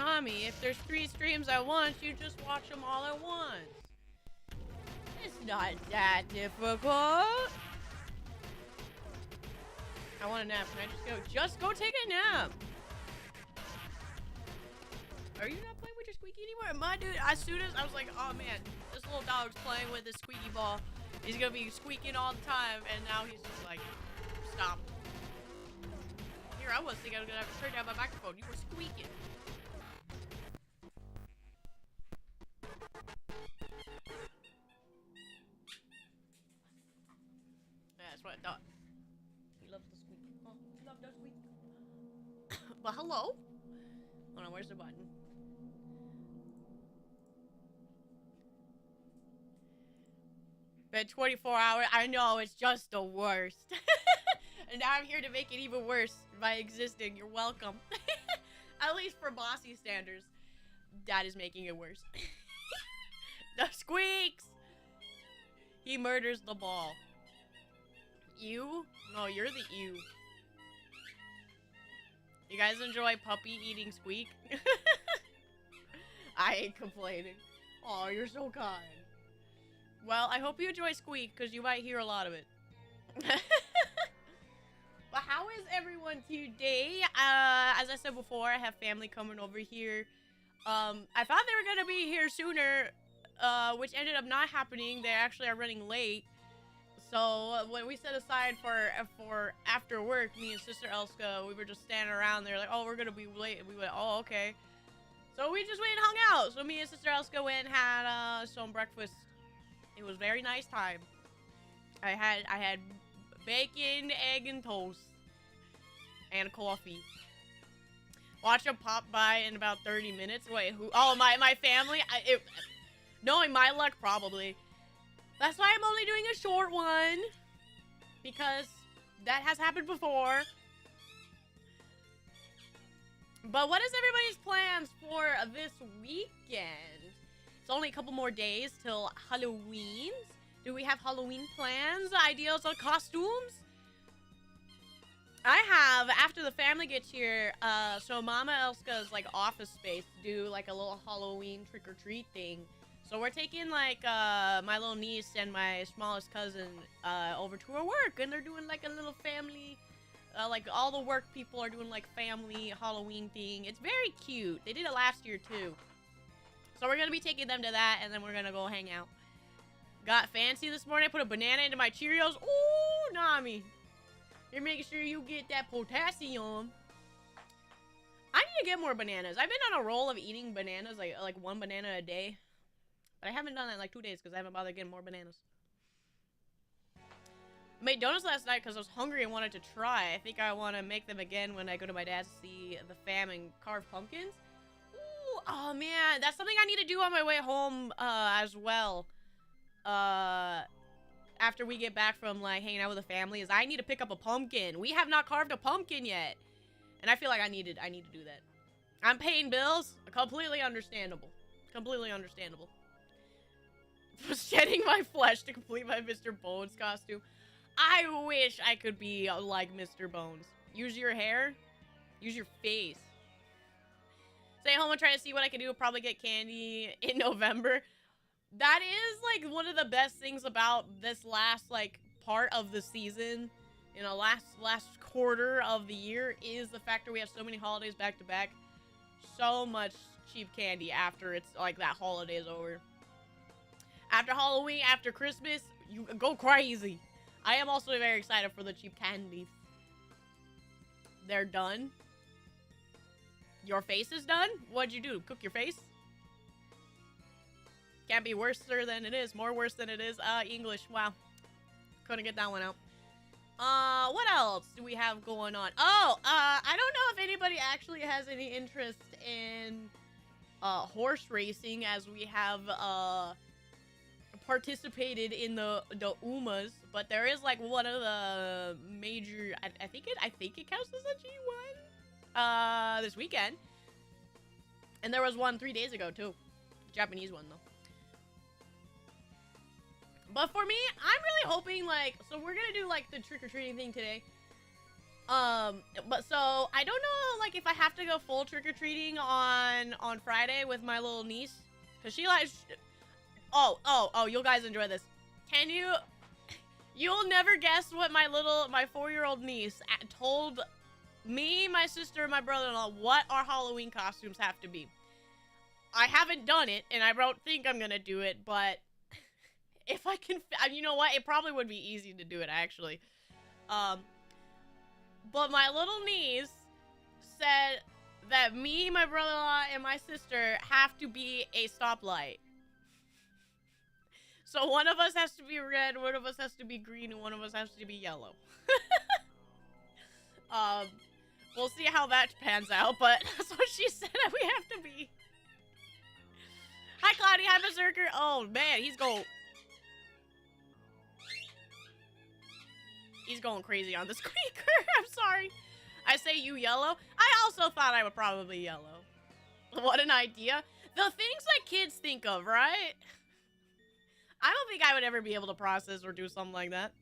Nami, if there's 3 streams at once, you just watch them all at once. It's not that difficult. I want a nap. Can I just go take a nap? Are you not playing with your squeaky anymore? My dude, as soon as I was like, oh man, this little dog's playing with this squeaky ball. He's gonna be squeaking all the time, and now he's just like, stop. Here, I was thinking I was gonna have to turn down my microphone. You were squeaking. Yeah, that's what I thought. He loves the squeak. Oh, he loves the squeak. But hello. Hold on, where's the button? Been 24 hours. I know, it's just the worst. And now I'm here to make it even worse by existing. You're welcome. At least for bossy standards. That is making it worse. The squeaks! He murders the ball. You? No, you're the you. You guys enjoy puppy eating squeak? I ain't complaining. Oh, you're so kind. Well, I hope you enjoy squeak, because you might hear a lot of it. But how is everyone today? As I said before, I have family coming over here. I thought they were gonna be here sooner, which ended up not happening. They actually are running late. So when we set aside for after work, me and Sister Elska, we were just standing around there like, oh, we're gonna be late. And we went, oh, okay. So we just went and hung out. So me and Sister Elska went and had some breakfast. It was a very nice time. I had bacon, egg, and toast. And coffee. Watch them pop by in about 30 minutes. Wait, who? Oh, my family? Knowing my luck, probably. That's why I'm only doing a short one. Because that has happened before. But what is everybody's plans for this weekend? It's only a couple more days till Halloween. Do we have Halloween plans? Ideas on costumes? I have, after the family gets here, so Mama Elska's, like, office space to do, like, a little Halloween trick-or-treat thing. So we're taking, like, my little niece and my smallest cousin, over to her work, and they're doing, like, a little family, like, all the work people are doing, like, family Halloween thing. It's very cute. They did it last year, too. So we're gonna be taking them to that, and then we're gonna go hang out. Got fancy this morning. I put a banana into my Cheerios. Ooh, Nami. You're making sure you get that potassium. I need to get more bananas. I've been on a roll of eating bananas, like 1 banana a day. But I haven't done that in like 2 days because I haven't bothered getting more bananas. I made donuts last night because I was hungry and wanted to try. I think I want to make them again when I go to my dad's to see the fam and carve pumpkins. Ooh, oh man, that's something I need to do on my way home as well. After we get back from like hanging out with the family, is I need to pick up a pumpkin. We have not carved a pumpkin yet, and I feel like I need to do that. I'm paying bills. Completely understandable. Completely understandable. Shedding my flesh to complete my Mr. Bones costume. I wish I could be like Mr. Bones. Use your hair. Use your face. Stay home and try to see what I can do. Probably get candy in November. That is, like, one of the best things about this last, like, part of the season, you know, last quarter of the year, is the fact that we have so many holidays back to back. So much cheap candy after it's, like, that holiday is over. After Halloween, after Christmas, you go crazy. I am also very excited for the cheap candies. They're done. Your face is done? What'd you do? Cook your face? Can't be worse than it is. More worse than it is. English. Wow. Couldn't get that one out. What else do we have going on? Oh, I don't know if anybody actually has any interest in, horse racing, as we have, participated in the UMAs, but there is, like, one of the major, I think it counts as a G1, this weekend. And there was one 3 days ago, too. Japanese one, though. But for me, I'm really hoping, like, so we're gonna do, like, the trick-or-treating thing today. But so I don't know, like, if I have to go full trick-or-treating on Friday with my little niece, because she likes, oh, you guys enjoy this. Can you, you'll never guess what my 4-year-old niece told me, my sister, and my brother-in-law what our Halloween costumes have to be. I haven't done it, and I don't think I'm gonna do it, but if I can, you know what, it probably would be easy to do it, actually. But my little niece said that me, my brother-in-law, and my sister have to be a stoplight. So one of us has to be red, one of us has to be green, and one of us has to be yellow. We'll see how that pans out, but that's what she said that we have to be. Hi, Cloudy. Hi, Berserker. Oh, man, he's going crazy on the squeaker. I'm sorry. I say you yellow. I also thought I would probably yellow. What an idea. The things that kids think of, right? I don't think I would ever be able to process or do something like that.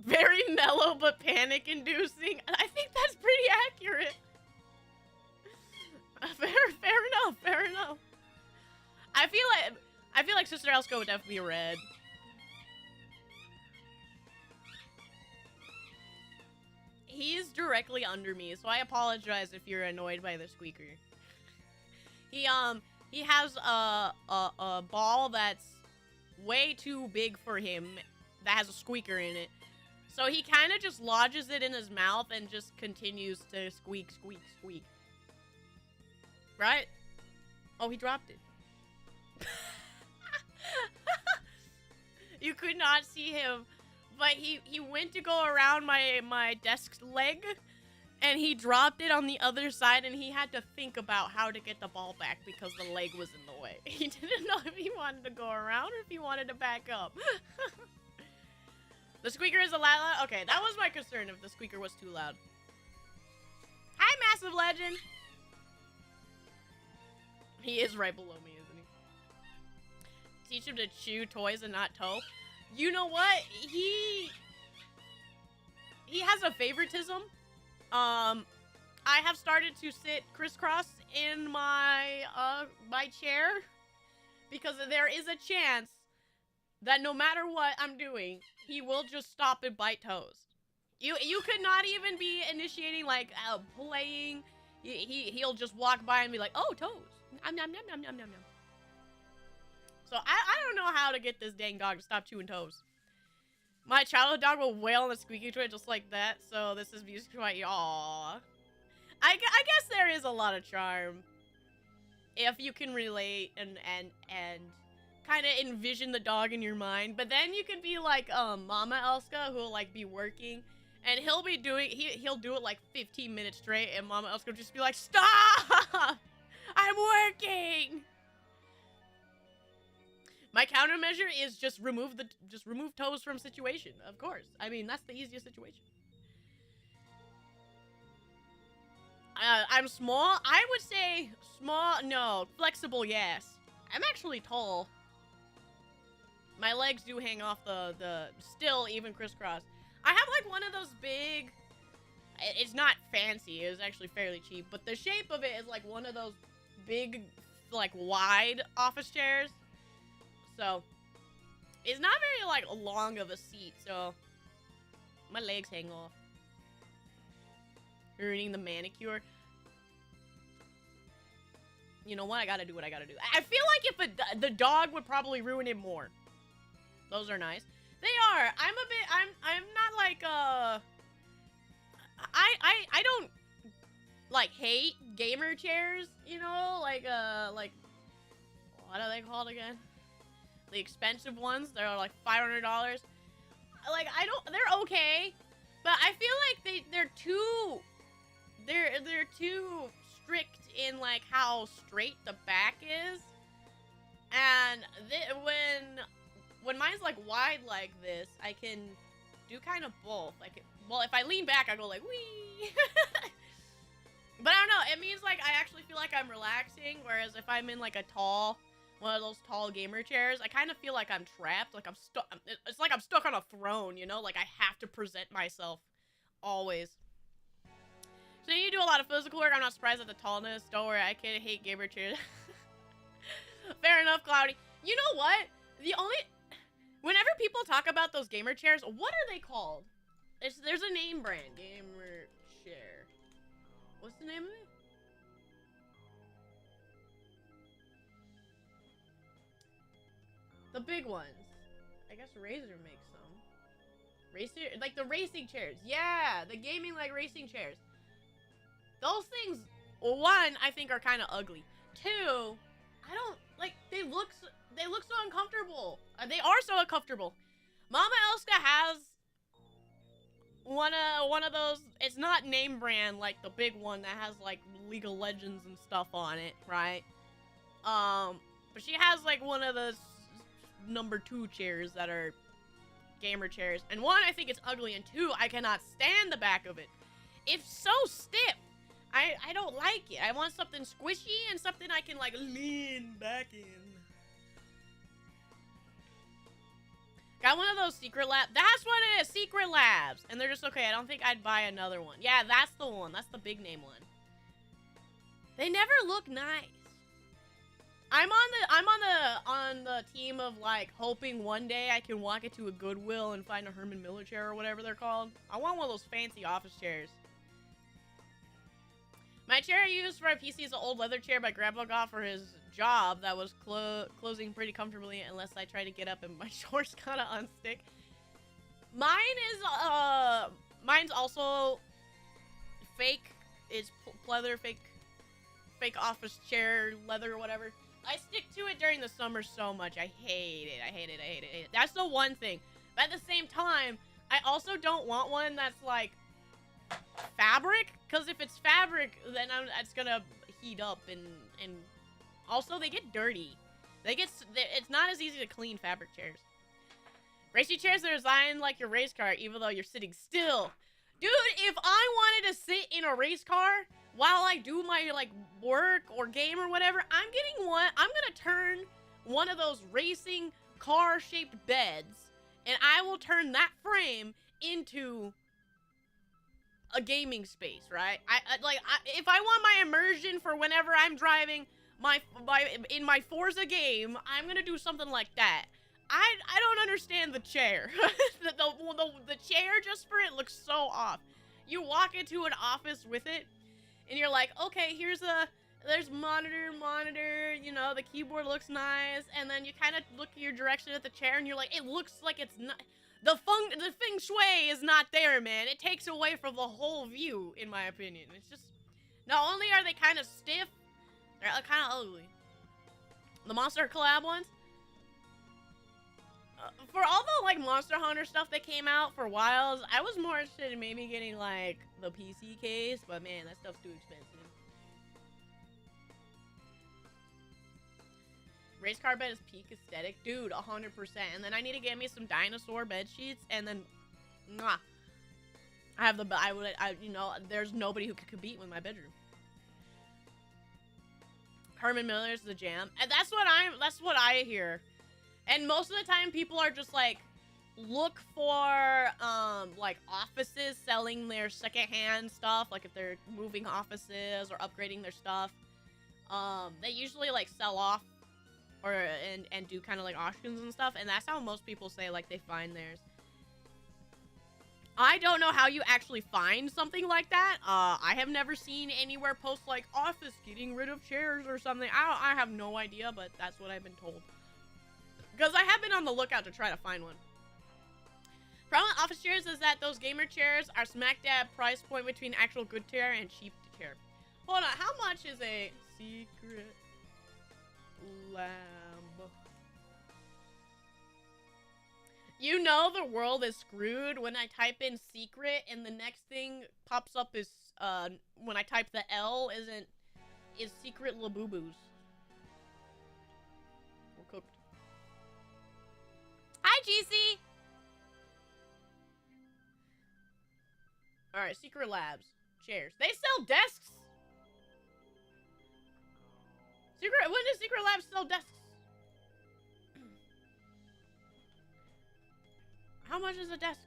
Very mellow but panic-inducing. I think that's pretty accurate. Fair enough. Fair enough. I feel like Sister Elsko would definitely be red. He's directly under me, so I apologize if you're annoyed by the squeaker. He has a ball that's way too big for him that has a squeaker in it. So he kind of just lodges it in his mouth and just continues to squeak, squeak, squeak. Right? Oh, he dropped it. You could not see him, but he went to go around my desk leg, and he dropped it on the other side, and he had to think about how to get the ball back because the leg was in the way. He didn't know if he wanted to go around or if he wanted to back up. The squeaker is a loud. Okay, that was my concern if the squeaker was too loud. Hi, Massive Legend. He is right below me, isn't he? Teach him to chew toys and not toe. You know what? He has a favoritism. I have started to sit crisscross in my my chair because there is a chance that no matter what I'm doing, he will just stop and bite toes. You could not even be initiating like playing. He'll just walk by and be like, "Oh, toes." Nom nom nom nom nom nom nom. So I don't know how to get this dang dog to stop chewing toes. My childhood dog will wail on the squeaky toy just like that. So this is music to my aww. I guess there is a lot of charm if you can relate and kind of envision the dog in your mind. But then you can be like Mama Elska, who will like be working, and he'll be doing he'll do it like 15 minutes straight, and Mama Elska will just be like, "Stop! I'm working." My countermeasure is just remove toes from situation. Of course, I mean that's the easiest situation. I'm small. I would say small. No, flexible. Yes. I'm actually tall. My legs do hang off the still even crisscross. I have like one of those big. It's not fancy. It's actually fairly cheap, but the shape of it is like one of those big, like wide office chairs. So it's not very like long of a seat. So my legs hang off. Ruining the manicure. You know what? I gotta do what I gotta do. I feel like if the dog would probably ruin it more. Those are nice. They are. I'm not like I don't like hate gamer chairs, you know, like what are they called again? The expensive ones. They're like $500. Like they're okay, but I feel like they're too strict in like how straight the back is, and when mine's like wide like this, I can do kind of both. Like, well, if I lean back, I go like wee. But I don't know. It means like I actually feel like I'm relaxing, whereas if I'm in like one of those tall gamer chairs, I kind of feel like I'm trapped. Like I'm stuck. It's like I'm stuck on a throne, you know? Like I have to present myself always. So you do a lot of physical work. I'm not surprised at the tallness. Don't worry, I can't hate gamer chairs. Fair enough, Cloudy. You know what? Whenever people talk about those gamer chairs, what are they called? There's a name brand. Gamer chair. What's the name of it? The big ones. I guess Razer makes them. Racer, like the racing chairs. Yeah, the gaming like racing chairs. Those things, one, I think are kind of ugly. Two, I don't like. They look so uncomfortable. They are so uncomfortable. Mama Elska has one of those. It's not name brand like the big one that has like League of Legends and stuff on it, right? But she has like one of the number 2 chairs that are gamer chairs. And one, I think it's ugly, and two, I cannot stand the back of it. It's so stiff. I don't like it. I want something squishy and something I can like lean back in. Got one of those Secret Labs. That's what it is, Secret Labs. And they're just okay. I don't think I'd buy another one. Yeah, that's the one. That's the big name one. They never look nice. I'm on the team of like hoping one day I can walk into a Goodwill and find a Herman Miller chair or whatever they're called. I want one of those fancy office chairs. My chair I use for my PC is an old leather chair my grandpa got for his job that was closing pretty comfortably unless I try to get up and my shorts kind of unstick. Mine's also fake. It's leather, fake office chair, leather, whatever. I stick to it during the summer so much. I hate it. I hate it. That's the one thing. But at the same time, I also don't want one that's like fabric, because if it's fabric, then it's gonna heat up, and also they get dirty. It's not as easy to clean fabric chairs. Racing chairs are designed like your race car, even though you're sitting still. Dude, if I wanted to sit in a race car while I do my like work or game or whatever, I'm gonna turn one of those racing car shaped beds, and I will turn that frame into a gaming space, right? If I want my immersion for whenever I'm driving in my Forza game, I'm gonna do something like that. I don't understand the chair. the chair just for it looks so off. You walk into an office with it, and you're like, okay, there's monitor, you know, the keyboard looks nice, and then you kind of look your direction at the chair, and you're like, it looks like it's not. The feng shui is not there, man. It takes away from the whole view, in my opinion. It's just, not only are they kind of stiff, they're kind of ugly. The Monster collab ones, for all the like Monster Hunter stuff that came out for Wilds, I was more interested in maybe getting like the PC case, but man, that stuff's too expensive. Race car bed is peak aesthetic, dude, 100%. And then I need to get me some dinosaur bed sheets, and then, mwah, I have you know, there's nobody who could compete with my bedroom. Herman Miller's the jam, and that's what I hear. And most of the time, people are just like, look for like offices selling their secondhand stuff, like if they're moving offices or upgrading their stuff. They usually like sell off. And do kind of like auctions and stuff, and that's how most people say like they find theirs. I don't know how you actually find something like that. I have never seen anywhere post like office getting rid of chairs or something. I have no idea, but that's what I've been told. Because I have been on the lookout to try to find one. Problem with office chairs is that those gamer chairs are smack dab price point between actual good chair and cheap chair. Hold on, how much is a Secret Lab? You know the world is screwed when I type in secret and the next thing pops up is when I type the L is Secret Labubu's. We're cooked. Hi, GC. All right, Secret Labs chairs. They sell desks. When does Secret Labs sell desks? How much is a desk?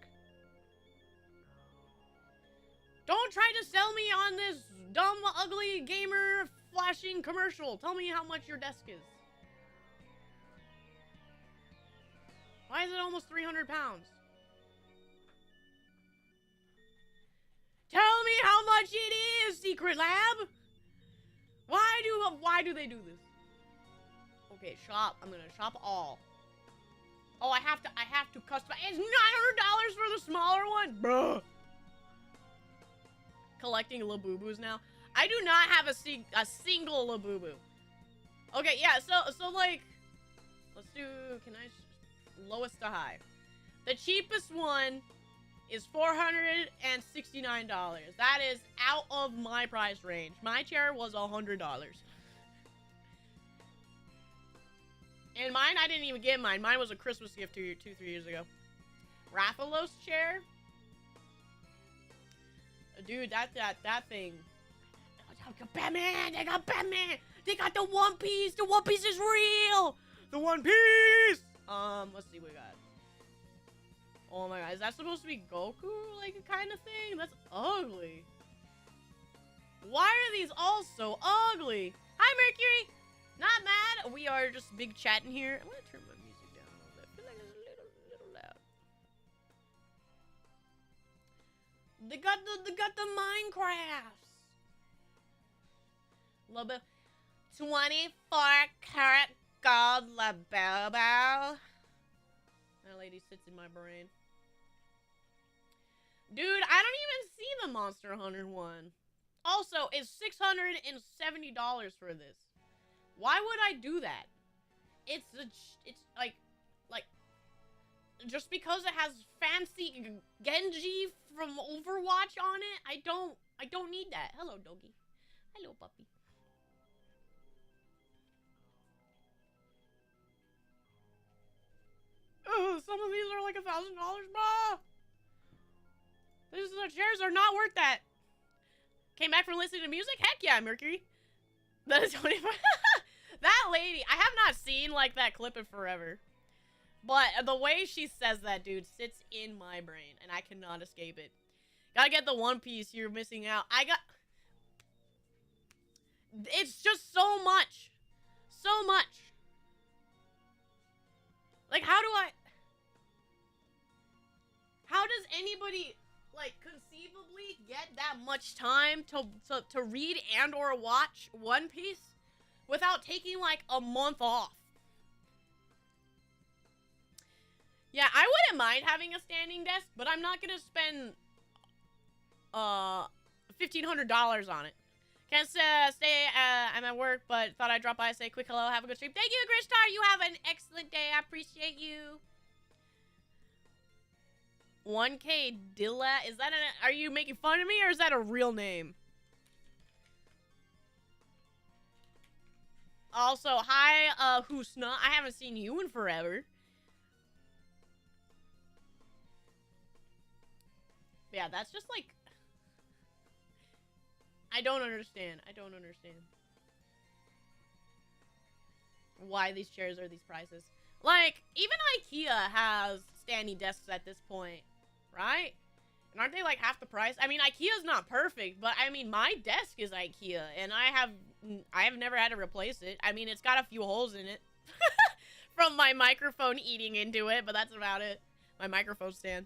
Don't try to sell me on this dumb, ugly gamer flashing commercial. Tell me how much your desk is. Why is it almost 300 pounds? Tell me how much it is, Secret Lab. Why do they do this? Okay, shop. I'm gonna shop all. Oh, I have to customize. It's $900 for the smaller one, bruh. Collecting Labubu's now. I do not have a single Labubu. Okay, yeah. So like, let's do. Can I lowest to high? The cheapest one is $469. That is out of my price range. My chair was $100. And mine, I didn't even get mine. Mine was a Christmas gift 3 years ago. Rathalos chair. Dude, that thing. Batman! They got Batman! They got the One Piece! The One Piece is real! The One Piece! Let's see what we got. Oh my god, is that supposed to be Goku? Like, a kind of thing? That's ugly. Why are these all so ugly? Hi, Mercury! Not mad. We are just big chatting here. I'm gonna turn my music down a little bit. I feel like it's a little loud. They got the Minecrafts. Little bit. 24 karat gold Labobo. That lady sits in my brain. Dude, I don't even see the Monster Hunter one. Also, it's $670 for this. Why would I do that? It's like, just because it has fancy Genji from Overwatch on it, I don't need that. Hello, doggy. Hello, puppy. Ugh, some of these are like $1,000, bruh. The chairs are not worth that. Came back from listening to music? Heck yeah, Mercury. That is 25. That lady, I have not seen like that clip in forever. But the way she says that, dude, sits in my brain, and I cannot escape it. Gotta get the One Piece, you're missing out. It's just so much. So much. Like, how does anybody, like, conceivably get that much time to read and or watch One Piece without taking, like, a month off? Yeah, I wouldn't mind having a standing desk, but I'm not gonna spend, $1,500 on it. Can't stay, I'm at work, but thought I'd drop by and say quick hello, have a good stream. Thank you, Gristar, you have an excellent day, I appreciate you. 1K Dilla, is that are you making fun of me, or is that a real name? Also, hi, Husna, I haven't seen you in forever. Yeah, that's just like, I don't understand. I don't understand why these chairs are these prices. Like, even IKEA has standing desks at this point, right? And aren't they like half the price? I mean, IKEA's not perfect, but I mean, my desk is IKEA, and I have never had to replace it. I mean, it's got a few holes in it from my microphone eating into it, but that's about it. My microphone stand.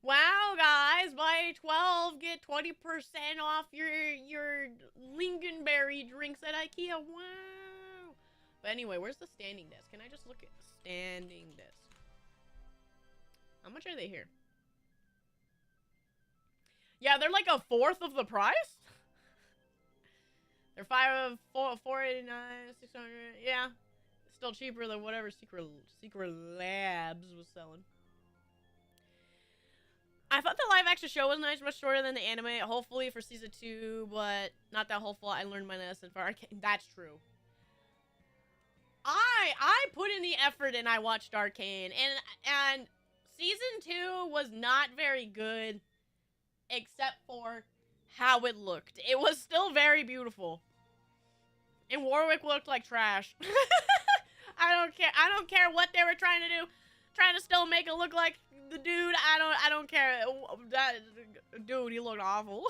Wow, guys, buy 12, get 20% off your lingonberry drinks at IKEA. Wow. But anyway, where's the standing desk? Can I just look at standing desk? How much are they here? Yeah, they're like a fourth of the price. They're $489, $600. Yeah, still cheaper than whatever Secret Labs was selling. I thought the live-action show was nice, much shorter than the anime. Hopefully for season 2, but not that hopeful. I learned my lesson for Arcane. That's true. I put in the effort and I watched Arcane, and season 2 was not very good, except for how it looked. It was still very beautiful, and Warwick looked like trash. I don't care what they were trying to do. trying to still make it look like the dude. I don't care. That dude, he looked awful.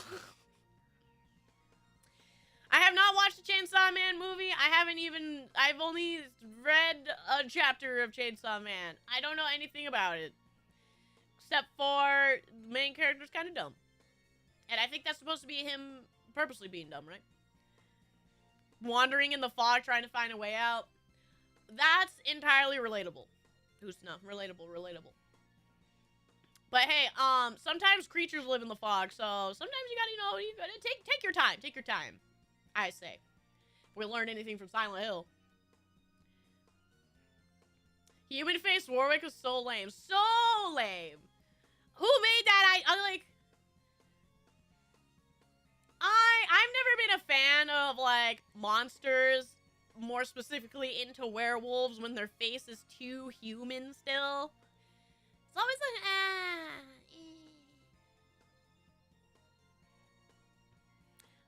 I have not watched the Chainsaw Man movie. I've only read a chapter of Chainsaw Man. I don't know anything about it. Except for the main character's kind of dumb. And I think that's supposed to be him purposely being dumb, right? Wandering in the fog, trying to find a way out. That's entirely relatable. Who's not relatable? But hey, sometimes creatures live in the fog, so sometimes you gotta take your time. Take your time, I say. If we learned anything from Silent Hill. Human face Warwick was so lame. So lame. Who made that? I've never been a fan of, like, monsters, more specifically into werewolves when their face is too human still. It's always like,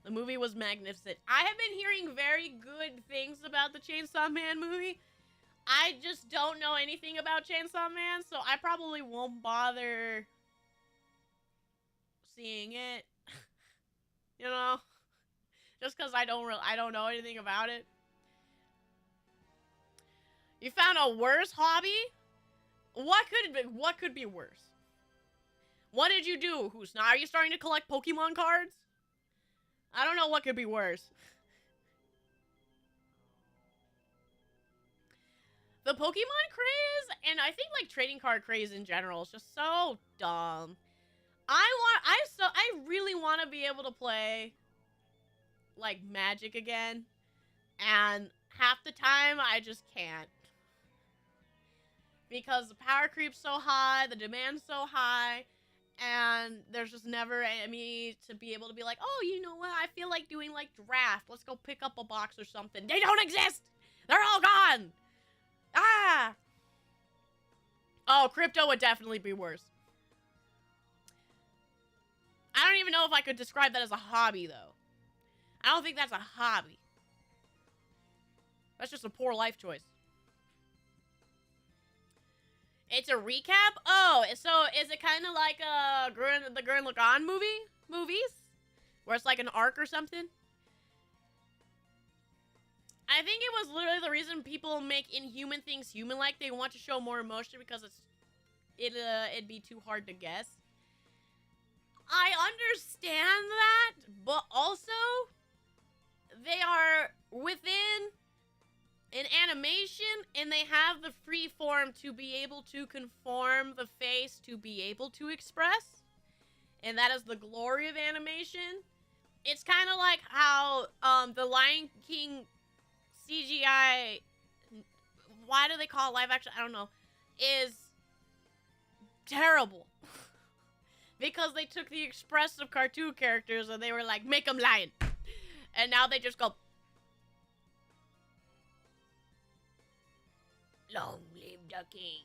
The movie was magnificent. I have been hearing very good things about the Chainsaw Man movie. I just don't know anything about Chainsaw Man, so I probably won't bother seeing it. You know? Just because I don't know anything about it. You found a worse hobby? What could be worse? What did you do, Husna? Are you starting to collect Pokemon cards? I don't know what could be worse. The Pokemon craze, and I think like trading card craze in general, is just so dumb. I really want to be able to play like Magic again, and half the time I just can't. Because the power creep's so high, the demand's so high, and there's just never me to be able to be like, oh, you know what, I feel like doing like draft. Let's go pick up a box or something. They don't exist! They're all gone! Ah! Oh, crypto would definitely be worse. I don't even know if I could describe that as a hobby, though. I don't think that's a hobby. That's just a poor life choice. It's a recap? Oh, so is it kind of like the Gurren Lagann movies? Where it's like an arc or something? I think it was literally the reason people make inhuman things human-like. They want to show more emotion because it'd be too hard to guess. I understand that, but also they are within an animation and they have the free form to be able to conform the face to be able to express. And that is the glory of animation. It's kind of like how the Lion King CGI, why do they call it live action? I don't know, is terrible. Because they took the expressive cartoon characters and they were like, make them lion. And now they just go, long live the king.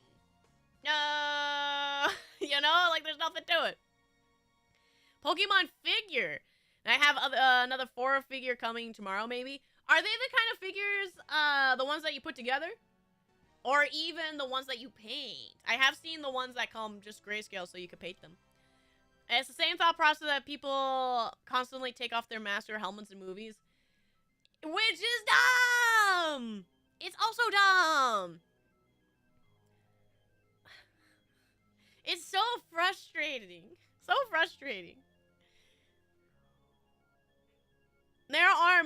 No, you know, like there's nothing to it. Pokemon figure. I have another 4 figure coming tomorrow, maybe. Are they the kind of figures, the ones that you put together? Or even the ones that you paint? I have seen the ones that come just grayscale so you can paint them. And it's the same thought process that people constantly take off their masks or helmets in movies. Which is dumb! It's also dumb! It's so frustrating. So frustrating. There are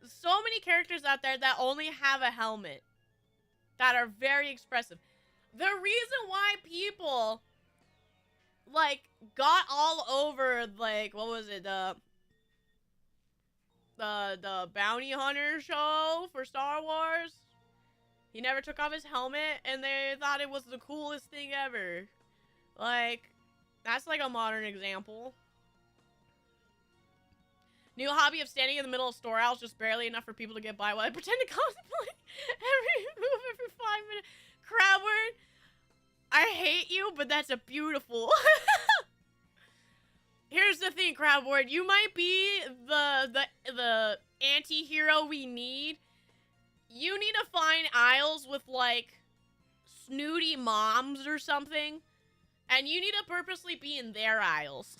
so many characters out there that only have a helmet. That are very expressive. The reason why people like got all over like what was it, the bounty hunter show for Star Wars, he never took off his helmet and they thought it was the coolest thing ever. Like, that's like a modern example. New hobby of standing in the middle of store aisles just barely enough for people to get by while I pretend to contemplate every move every 5 minutes. Crabword, I hate you, but that's a beautiful. Here's the thing, Crabword. You might be the anti-hero we need. You need to find aisles with, like, snooty moms or something, and you need to purposely be in their aisles.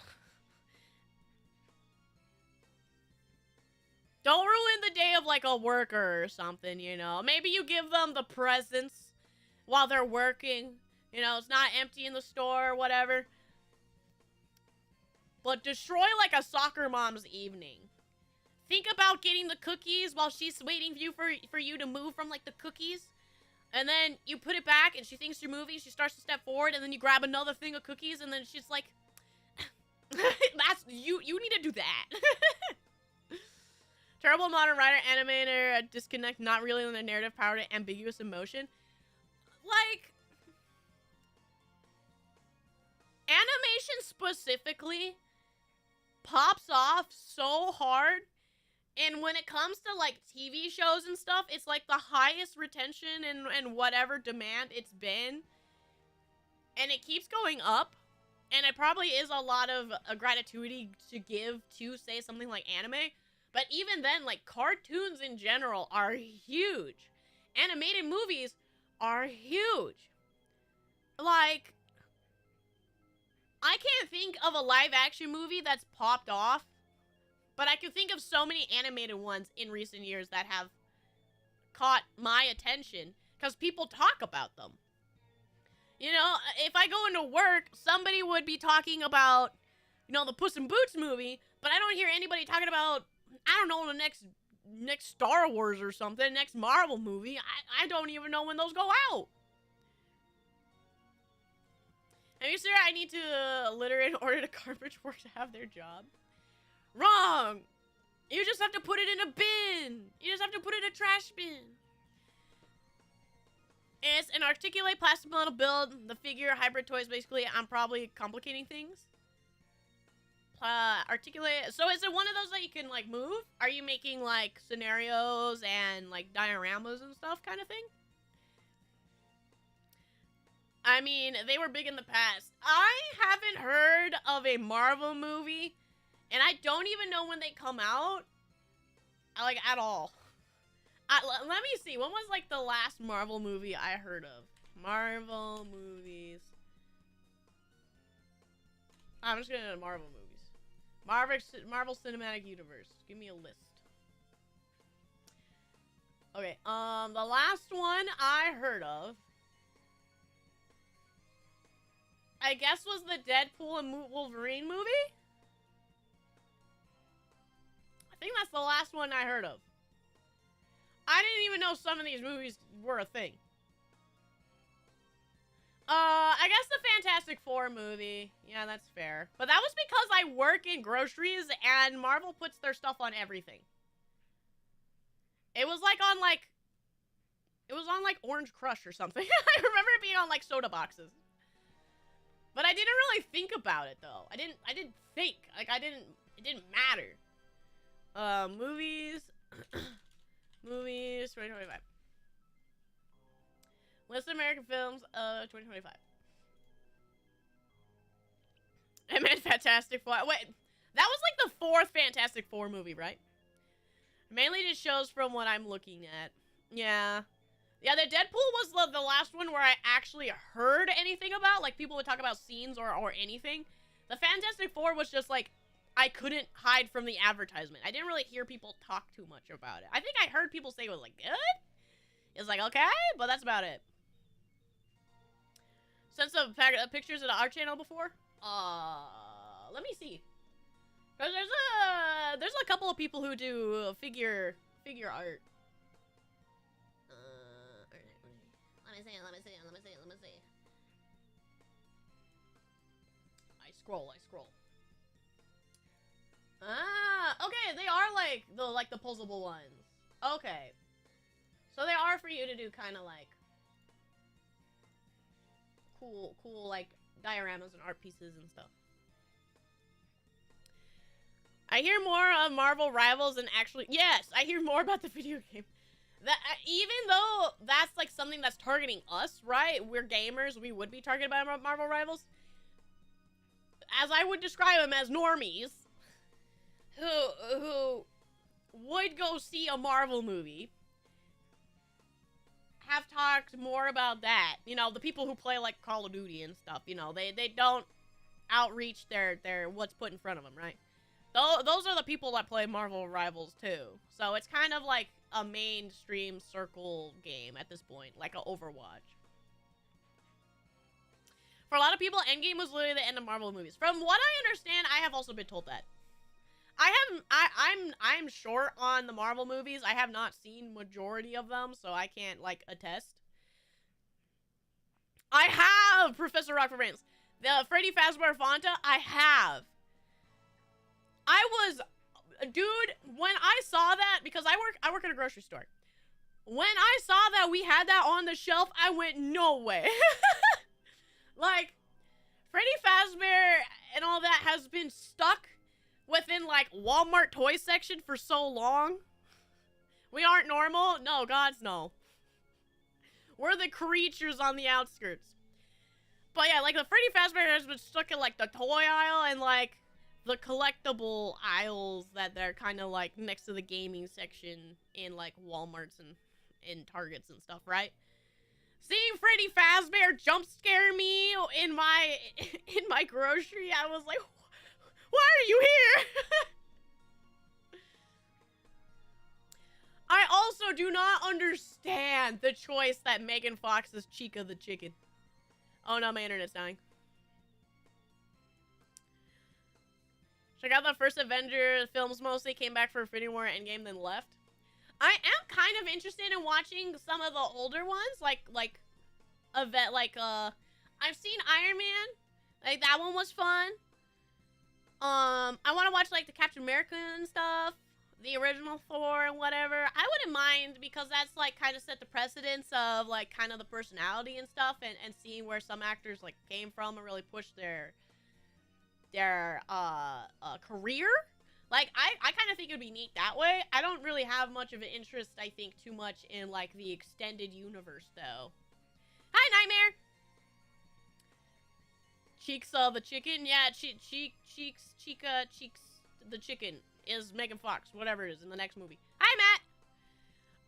Don't ruin the day of, like, a worker or something, you know? Maybe you give them the presents while they're working. You know, it's not empty in the store or whatever. But destroy, like, a soccer mom's evening. Think about getting the cookies while she's waiting for you to move from, like, the cookies. And then you put it back, and she thinks you're moving. She starts to step forward, and then you grab another thing of cookies, and then she's like... That's... You need to do that. Terrible modern writer, animator, disconnect, not really in the narrative power to ambiguous emotion. Like, animation specifically pops off so hard, and when it comes to, like, TV shows and stuff, it's, like, the highest retention and whatever demand it's been, and it keeps going up, and it probably is a lot of gratitude to give to, say, something like anime. But even then, like, cartoons in general are huge. Animated movies are huge. Like, I can't think of a live-action movie that's popped off, but I can think of so many animated ones in recent years that have caught my attention because people talk about them. You know, if I go into work, somebody would be talking about, you know, the Puss in Boots movie, but I don't hear anybody talking about, I don't know, the next Star Wars or something, next Marvel movie. I don't even know when those go out. Are you sure I need to litter in order to garbage work to have their job? Wrong! You just have to put it in a bin. You just have to put it in a trash bin. It's an articulate plastic metal build. The figure hybrid toys, basically. I'm probably complicating things. Articulate. So is it one of those that you can, like, move? Are you making, like, scenarios and, like, dioramas and stuff kind of thing? I mean, they were big in the past. I haven't heard of a Marvel movie, and I don't even know when they come out, like, at all. Let me see. When was, like, the last Marvel movie I heard of? Marvel movies. I'm just gonna Marvel movies. Marvel Cinematic Universe. Give me a list. Okay, the last one I heard of, I guess, was the Deadpool and Wolverine movie? I think that's the last one I heard of. I didn't even know some of these movies were a thing. I guess the Fantastic Four movie. Yeah, that's fair. But that was because I work in groceries and Marvel puts their stuff on everything. It was like on, like... It was on, like, Orange Crush or something. I remember it being on, like, soda boxes. But I didn't really think about it, though. I didn't think. Like, it didn't matter. Movies. Movies, 2025. List of American films of 2025. I meant Fantastic Four. Wait, that was like the 4th Fantastic Four movie, right? Mainly just shows from what I'm looking at. Yeah. Yeah, the Deadpool was the last one where I actually heard anything about. Like, people would talk about scenes or anything. The Fantastic Four was just like, I couldn't hide from the advertisement. I didn't really hear people talk too much about it. I think I heard people say it was, like, good? It's like, okay, but that's about it. Sent some pictures of our channel before? Let me see. There's a couple of people who do figure art. Alright, let me see. I scroll. Ah, okay, they are like the posable ones. Okay. So they are for you to do kind of like cool like dioramas and art pieces and stuff. I hear more of Marvel Rivals and actually, yes, I hear more about the video game. That even though that's like something that's targeting us, right? We're gamers, we would be targeted by Marvel Rivals. As I would describe them as normies who would go see a Marvel movie, have talked more about that. You know, the people who play like Call of Duty and stuff, you know, they don't outreach their what's put in front of them, right? Those are the people that play Marvel Rivals too. So it's kind of like a mainstream circle game at this point, like a Overwatch. For a lot of people, Endgame was literally the end of Marvel movies. From what I understand, I have also been told that. I'm short on the Marvel movies. I have not seen majority of them, so I can't like attest. I have Professor Rock for Brains. The Freddy Fazbear Fanta, I have. Dude, when I saw that, because I work at a grocery store. When I saw that we had that on the shelf, I went, no way. Like, Freddy Fazbear and all that has been stuck within, like, Walmart toy section for so long. We aren't normal? No, gods, no. We're the creatures on the outskirts. But yeah, like, the Freddy Fazbear has been stuck in, like, the toy aisle and, like, the collectible aisles that they're kind of, like, next to the gaming section in, like, Walmarts and Targets and stuff, right? Seeing Freddy Fazbear jump scare me in my grocery, I was like, why are you here? I also do not understand the choice that Megan Fox is Chica the Chicken. Oh no, my internet's dying. Check out the first Avengers films mostly, came back for Infinity War Endgame, then left. I am kind of interested in watching some of the older ones, I've seen Iron Man, like that one was fun. I want to watch like the Captain America and stuff, the original Thor and whatever. I wouldn't mind because that's like kind of set the precedence of like kind of the personality and stuff, and seeing where some actors like came from and really pushed their career. Like, I kind of think it would be neat that way. I don't really have much of an interest, I think, too much in, like, the extended universe, though. Hi, Nightmare! Cheeks, the chicken? Yeah, Chica, the chicken is Megan Fox, whatever it is, in the next movie. Hi, Matt!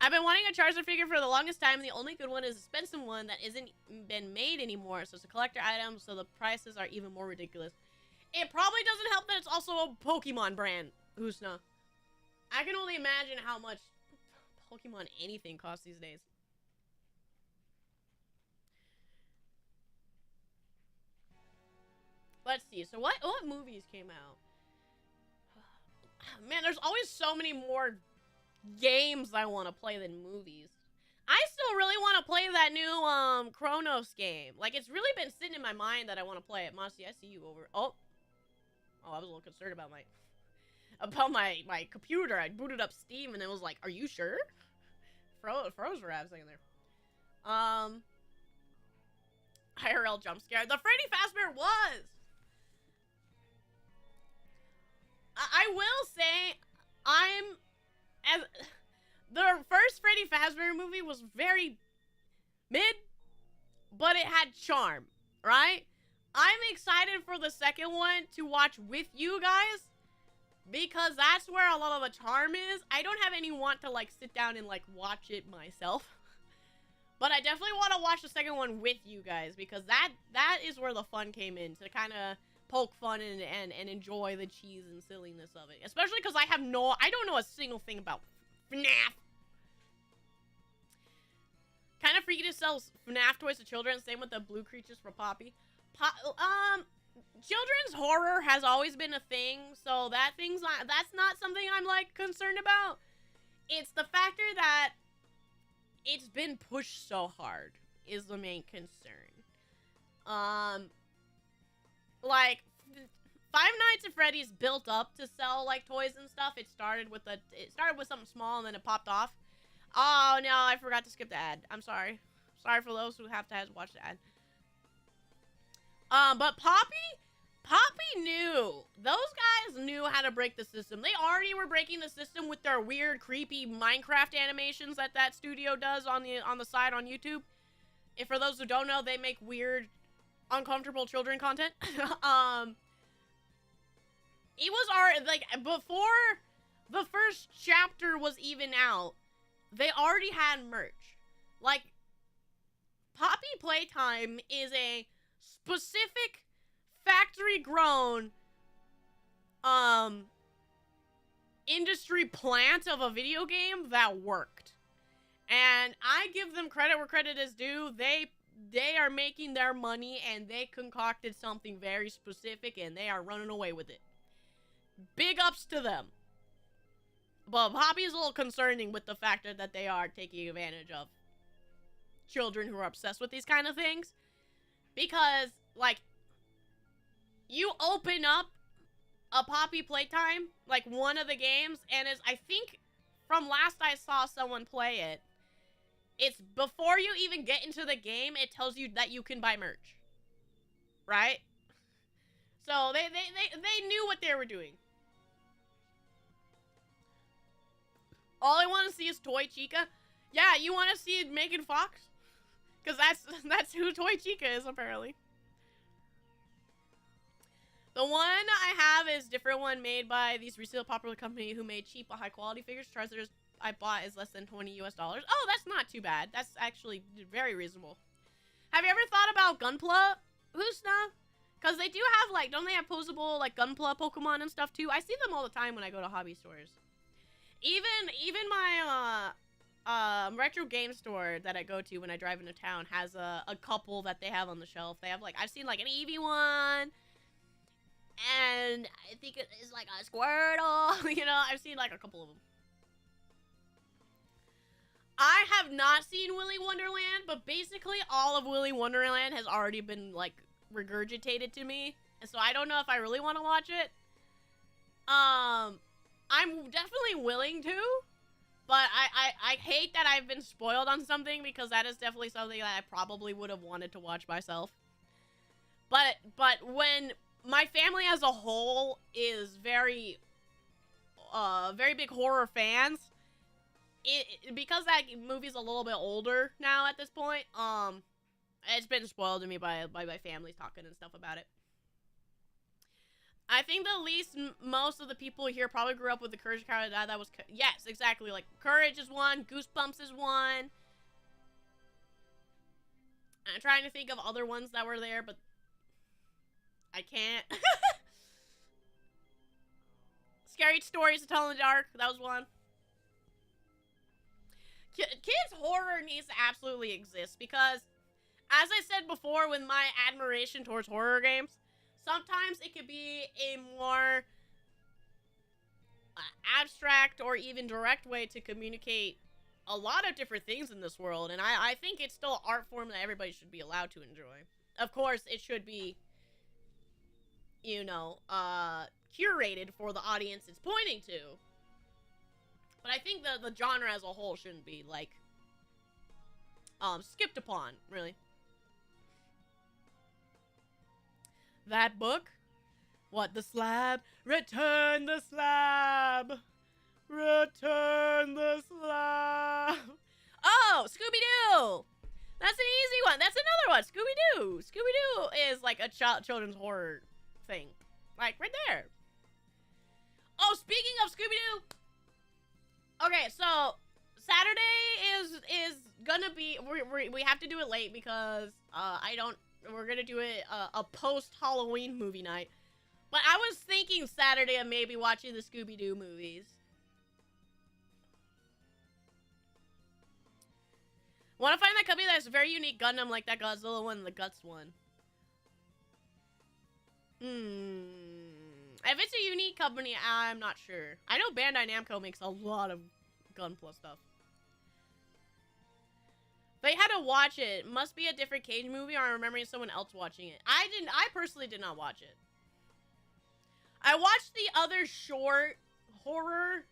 I've been wanting a Charizard figure for the longest time, and the only good one is a expensive one that isn't been made anymore, so it's a collector item, so the prices are even more ridiculous. It probably doesn't help that it's also a Pokemon brand, Husna. I can only imagine how much Pokemon anything costs these days. Let's see. So what movies came out? Man, there's always so many more games I want to play than movies. I still really want to play that new Chronos game. Like, it's really been sitting in my mind that I want to play it. Mossy, I see you over. Oh, I was a little concerned about my computer. I booted up Steam and it was like, are you sure? Froze for a second there. IRL jump scare. The Freddy Fazbear was. I will say, the first Freddy Fazbear movie was very mid, but it had charm, right? I'm excited for the second one to watch with you guys, because that's where a lot of the charm is. I don't have any want to, like, sit down and, like, watch it myself. But I definitely want to watch the second one with you guys, because that is where the fun came in, to kind of poke fun and enjoy the cheese and silliness of it. Especially because I don't know a single thing about FNAF. Kind of freaky to sell FNAF toys to children, same with the blue creatures for Poppy. Children's horror has always been a thing, so that's not something I'm, like, concerned about. It's the factor that it's been pushed so hard is the main concern. Like, Five Nights at Freddy's built up to sell, like, toys and stuff. It started with something small and then it popped off. Oh, no, I forgot to skip the ad. I'm sorry. Sorry for those who have to watch the ad. But Poppy knew. Those guys knew how to break the system. They already were breaking the system with their weird, creepy Minecraft animations that studio does on the side on YouTube. If for those who don't know, they make weird, uncomfortable children content. It was like, before the first chapter was even out, they already had merch. Like, Poppy Playtime is a specific factory-grown industry plant of a video game that worked. And I give them credit where credit is due. They are making their money, and they concocted something very specific, and they are running away with it. Big ups to them. But Poppy is a little concerning with the fact that they are taking advantage of children who are obsessed with these kind of things. Because, like, you open up a Poppy Playtime, like one of the games, and I think from last I saw someone play it, it's before you even get into the game, it tells you that you can buy merch. Right? So they knew what they were doing. All I want to see is Toy Chica. Yeah, you want to see Megan Fox? Because that's who Toy Chica is, apparently. The one I have is a different one made by these resale popular company who made cheap but high quality figures. Treasures I bought is less than $20 US. Oh, that's not too bad. That's actually very reasonable. Have you ever thought about Gunpla, Husna? Because they do have, like, don't they have posable, like, Gunpla Pokemon and stuff, too? I see them all the time when I go to hobby stores. Even my, retro game store that I go to when I drive into town has a couple that they have on the shelf. They have, like, I've seen, like, an Eevee one, and I think it is, like, a Squirtle. You know, I've seen, like, a couple of them. I have not seen Willy Wonderland, but basically all of Willy Wonderland has already been, like, regurgitated to me, and so I don't know if I really want to watch it. I'm definitely willing to, but I hate that I've been spoiled on something, because that is definitely something that I probably would have wanted to watch myself. But when my family as a whole is very big horror fans, because that movie's a little bit older now at this point, it's been spoiled to me by my family talking and stuff about it. I think the least most of the people here probably grew up with the Courage Cowardly Dog. That was yes, exactly. Like Courage is one, Goosebumps is one. I'm trying to think of other ones that were there, but I can't. Scary Stories to Tell in the Dark. That was one. Kids horror needs to absolutely exist, because, as I said before, with my admiration towards horror games, sometimes it could be a more abstract or even direct way to communicate a lot of different things in this world, and I think it's still an art form that everybody should be allowed to enjoy. Of course, it should be, you know, curated for the audience it's pointing to. But I think the genre as a whole shouldn't be, like, skipped upon, really. That book? What, the slab? Return the slab! Return the slab! Oh, Scooby-Doo! That's an easy one. That's another one. Scooby-Doo. Scooby-Doo is like a children's horror thing. Like, right there. Oh, speaking of Scooby-Doo. Okay, so Saturday is gonna be, we have to do it late because we're gonna do it a post-Halloween movie night. But I was thinking Saturday of maybe watching the Scooby-Doo movies. Want to find that company that's a very unique Gundam like that Godzilla one and the Guts one. If it's a unique company, I'm not sure. I know Bandai Namco makes a lot of Gunpla stuff. They had to watch it. Must be a different Cage movie, or I'm remembering someone else watching it. I personally did not watch it. I watched the other short horror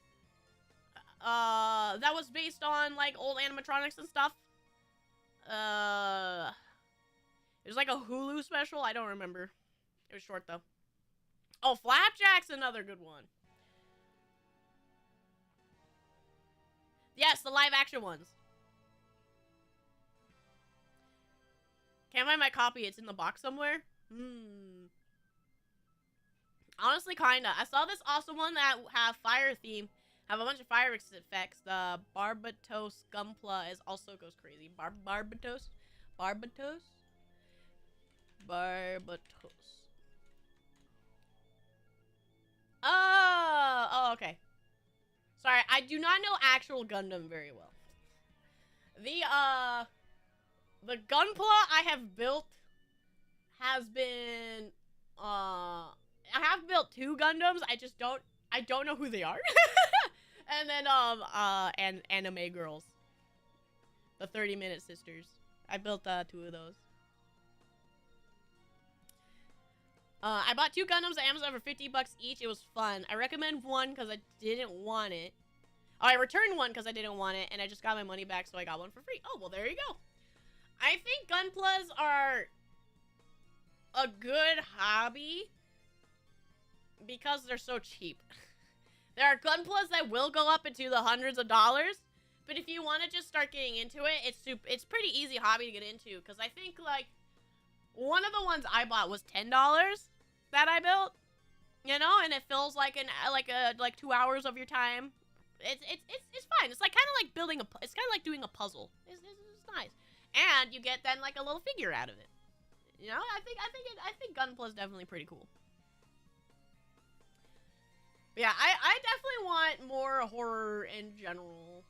that was based on like old animatronics and stuff. It was like a Hulu special. I don't remember. It was short though. Oh, Flapjack's another good one. Yes, the live action ones. Can't find my copy. It's in the box somewhere. Honestly, kinda. I saw this awesome one that have fire theme. Have a bunch of fire effects. The Barbatos Gunpla is also goes crazy. Barbatos? Barbatos? Barbatos. Oh, okay. Sorry, I do not know actual Gundam very well. The Gunpla I have built has been, I have built 2 Gundams, I don't know who they are. And then, and anime girls. The 30-minute sisters. I built, 2 of those. I bought 2 Gundams at Amazon for $50 each. It was fun. I recommend one because I didn't want it. Oh, I returned one because I didn't want it, and I just got my money back, so I got one for free. Oh, well, there you go. I think Gunplas are a good hobby because they're so cheap. There are Gunplas that will go up into the hundreds of dollars, but if you want to just start getting into it, it's pretty easy hobby to get into, because I think, like, one of the ones I bought was $10 that I built, you know, and it feels like like 2 hours of your time. It's fine. It's like kind of like building it's kind of like doing a puzzle. It's nice, and you get then like a little figure out of it. You know, I think Gunpla is definitely pretty cool. But yeah, I definitely want more horror in general.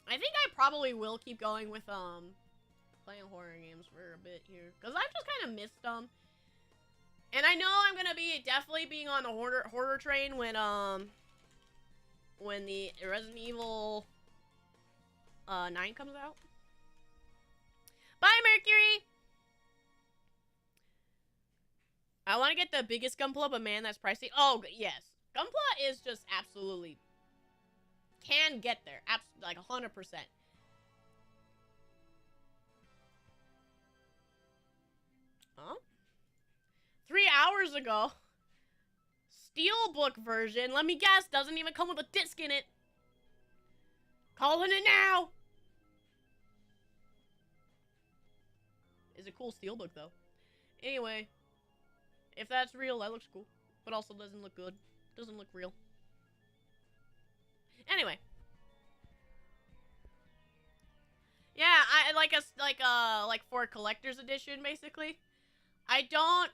I think I probably will keep going with playing horror games for a bit here, because I've just kind of missed them. And I know I'm gonna be definitely being on the horror train when the Resident Evil 9 comes out. Bye, Mercury! I want to get the biggest Gunpla, but man, that's pricey. Oh, yes. Gunpla is just absolutely... can get there. Like 100%. Huh? 3 hours ago. Steelbook version. Let me guess. Doesn't even come with a disc in it. Calling it now. Is a cool steelbook though. Anyway. If that's real, that looks cool. But also doesn't look good. Doesn't look real. Anyway. Yeah, I like for a collector's edition, basically. I don't...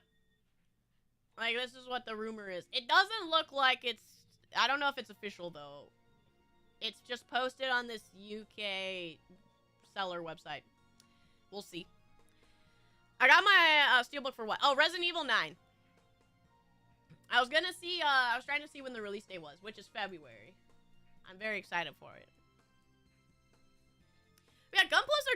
Like, this is what the rumor is. It doesn't look like it's... I don't know if it's official, though. It's just posted on this UK seller website. We'll see. I got my steelbook for what? Oh, Resident Evil 9. I was gonna see, I was trying to see when the release date was, which is February. I'm very excited for it. But yeah, Gunplas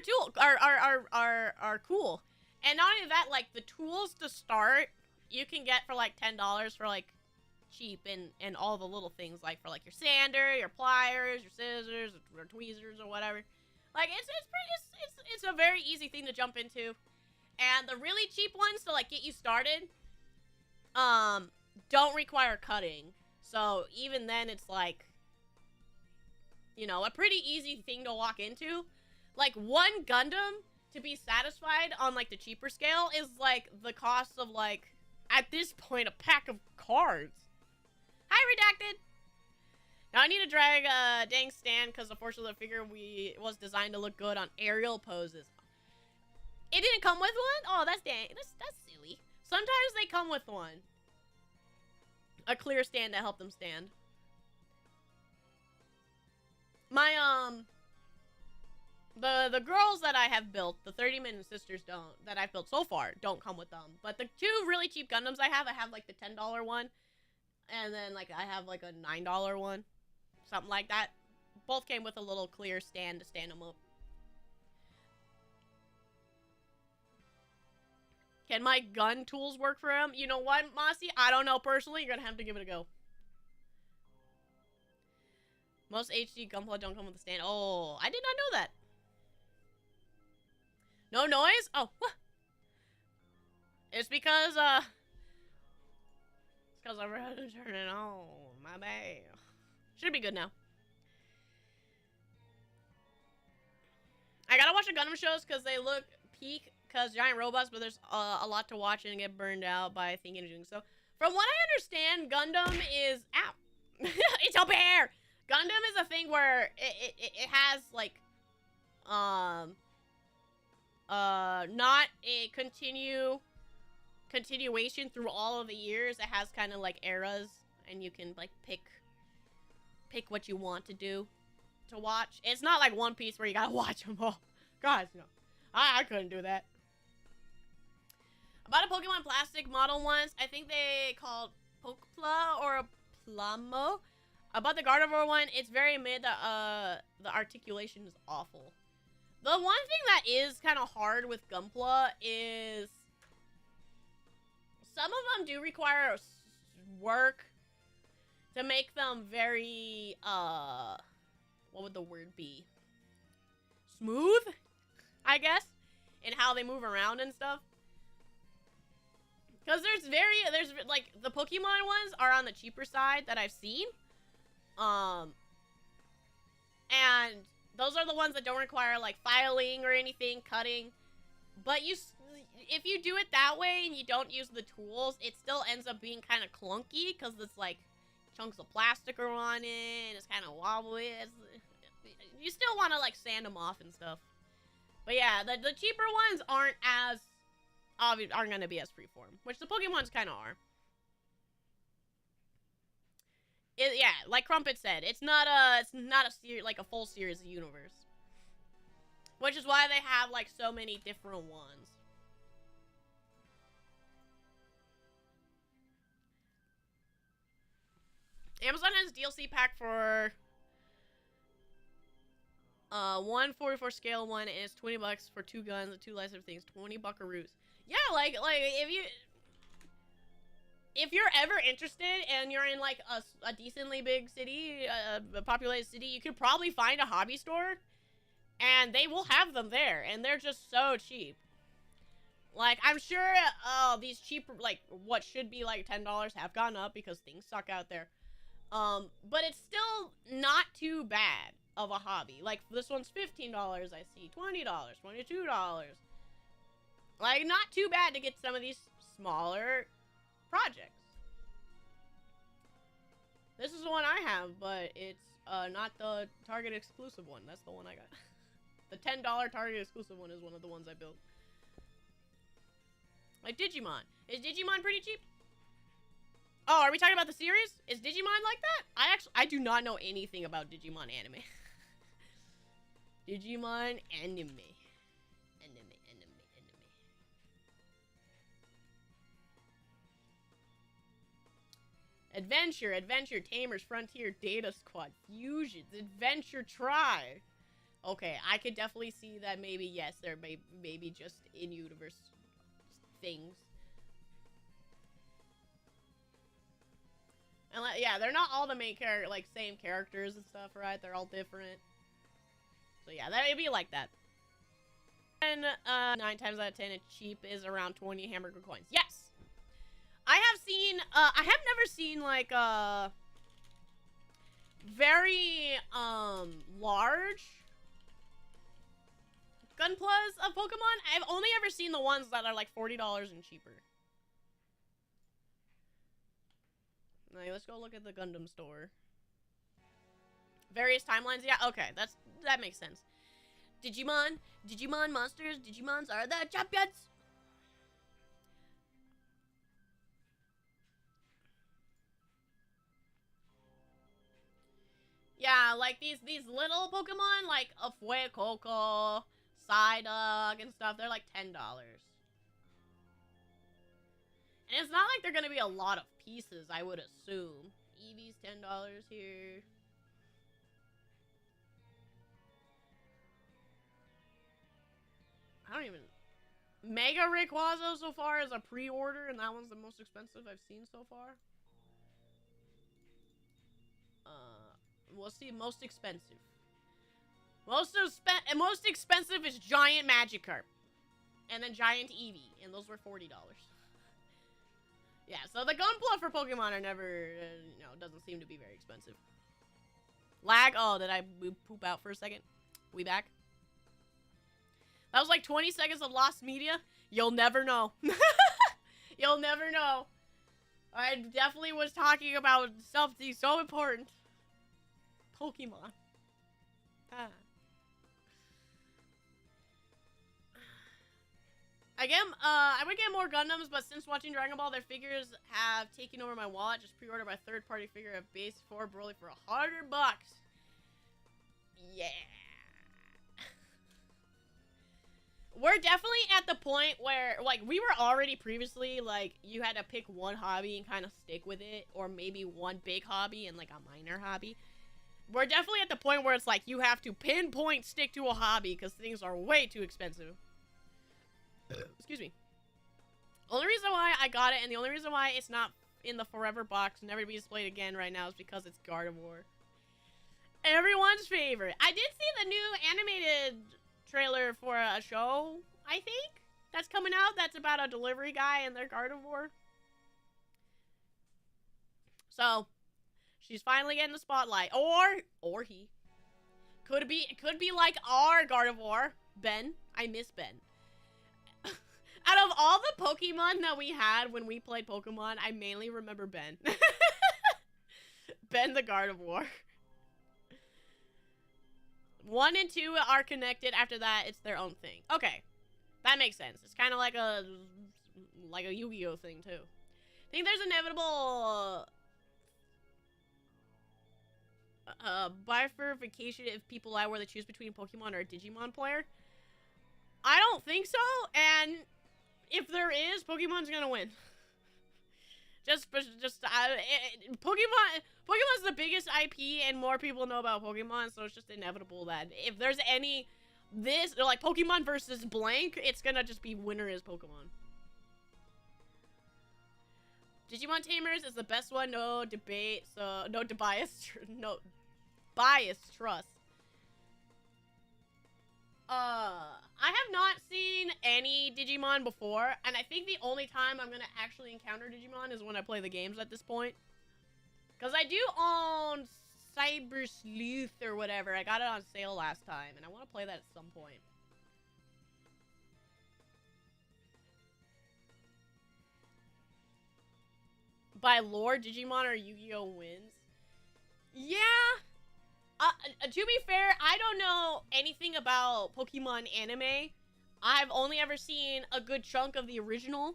are cool. And not only that, like, the tools to start... you can get for like $10 for like cheap, and all the little things like for like your sander, your pliers, your scissors, or tweezers or whatever. Like it's a very easy thing to jump into. And the really cheap ones to like get you started don't require cutting. So even then it's like, you know, a pretty easy thing to walk into. Like one Gundam to be satisfied on like the cheaper scale is like the cost of like, at this point, a pack of cards. Hi, Redacted! Now I need to drag a dang stand because unfortunately the figure was designed to look good on aerial poses. It didn't come with one? Oh, that's dang. That's silly. Sometimes they come with one. A clear stand to help them stand. My, the girls that I have built, the 30-minute sisters that I've built so far, don't come with them. But the 2 really cheap Gundams I have like the $10 one. And then like I have like a $9 one. Something like that. Both came with a little clear stand to stand them up. Can my gun tools work for him? You know what, Mossy? I don't know personally. You're gonna have to give it a go. Most HD Gunpla don't come with a stand. Oh, I did not know that. No noise? Oh, what? It's because, it's because I forgot to turn it on. My bad. Should be good now. I gotta watch the Gundam shows because they look peak because giant robots, but there's a lot to watch and get burned out by thinking and doing so. From what I understand, Gundam is... Ow! It's a bear! Gundam is a thing where it has, like, not a continuation through all of the years. It has kind of like eras, and you can like pick what you want to do to watch. It's not like One Piece where you gotta watch them all. God, no. I couldn't do that. I bought a Pokemon plastic model once. I think they called Pokepla or a Plamo. I bought the Gardevoir one. It's very mid. The articulation is awful. The one thing that is kind of hard with Gunpla is some of them do require work to make them very, what would the word be? Smooth, I guess, in how they move around and stuff. Because there's like, the Pokemon ones are on the cheaper side that I've seen. And those are the ones that don't require, like, filing or anything, cutting. But if you do it that way and you don't use the tools, it still ends up being kind of clunky, because it's, like, chunks of plastic are on it, and it's kind of wobbly. You still want to, like, sand them off and stuff. But yeah, the cheaper ones aren't going to be as freeform, which the Pokemons kind of are. Yeah, like Crumpet said, it's not a full series of universe, which is why they have like so many different ones. Amazon has DLC pack for 144 scale one, and it's $20 for 2 guns and 2 license things, 20 buckaroos. Yeah, like if you're ever interested and you're in like a decently big city, a populated city, you could probably find a hobby store, and they will have them there, and they're just so cheap. Like, I'm sure these cheap, like, what should be like $10 have gone up because things suck out there. But it's still not too bad of a hobby. Like, this one's $15, I see, $20, $22. Like, not too bad to get some of these smaller projects. This is the one I have, but it's not the Target exclusive one. That's the one I got. The $10 Target exclusive one is one of the ones I built. Like Digimon. Is Digimon pretty cheap? Oh, are we talking about the series? Is Digimon like that? I do not know anything about Digimon anime. Digimon anime. Adventure, Tamers, Frontier, Data Squad, Fusions, Adventure, Try. Okay, I could definitely see that maybe, yes, there may maybe just in-universe things. And, yeah, they're not all the main character, like, same characters and stuff, right? They're all different. So, yeah, that would be like that. And, 9 times out of 10, it's cheap is around 20 hamburger coins. Yes! I have seen, I have never seen, like, very, large Gunplas of Pokemon. I've only ever seen the ones that are, like, $40 and cheaper. Like, let's go look at the Gundam store. Various timelines, yeah, okay, that makes sense. Digimon monsters, Digimons are the champions! Yeah, like these little Pokemon, like a Fuecoco, Psyduck, and stuff, they're like $10. And it's not like they're gonna be a lot of pieces, I would assume. Eevee's $10 here. I don't even... Mega Rayquaza so far is a pre-order, and that one's the most expensive I've seen so far. We'll see most expensive. Most expensive is Giant Magikarp. And then Giant Eevee. And those were $40. Yeah, so the Gunpla for Pokemon are never, doesn't seem to be very expensive. Lag? Oh, did I poop out for a second? We back? That was like 20 seconds of lost media. You'll never know. You'll never know. I definitely was talking about something so important. Pokemon. Ah. I would get more Gundams, but since watching Dragon Ball, their figures have taken over my wallet. Just pre-ordered my third-party figure of base 4 Broly for $100. Yeah. We're definitely at the point where, like, we were already previously, like, you had to pick one hobby and kind of stick with it, or maybe one big hobby and, like, a minor hobby. We're definitely at the point where it's like you have to pinpoint stick to a hobby because things are way too expensive. Excuse me. Only reason why I got it and the only reason why it's not in the forever box, never to be displayed again right now, is because it's Gardevoir. Everyone's favorite. I did see the new animated trailer for a show, I think, that's coming out. That's about a delivery guy and their Gardevoir. So, she's finally getting the spotlight. Or he. Could be like our Gardevoir, Ben. I miss Ben. Out of all the Pokemon that we had when we played Pokemon, I mainly remember Ben. Ben the Gardevoir. 1 and 2 are connected. After that, it's their own thing. Okay. That makes sense. It's kind of like a Yu-Gi-Oh thing, too. I think there's inevitable bifurcation if people out where they choose between Pokemon or a Digimon player. I don't think so, and if there is, Pokemon's gonna win. Pokemon's the biggest IP, and more people know about Pokemon, so it's just inevitable that if there's like Pokemon versus blank, it's gonna just be winner is Pokemon. Digimon Tamers is the best one, no debate, so no bias trust. I have not seen any Digimon before, and I think the only time I'm gonna actually encounter Digimon is when I play the games at this point. Because I do own Cyber Sleuth or whatever. I got it on sale last time, and I want to play that at some point. By lore, Digimon or Yu-Gi-Oh wins. Yeah. To be fair, I don't know anything about Pokemon anime. I've only ever seen a good chunk of the original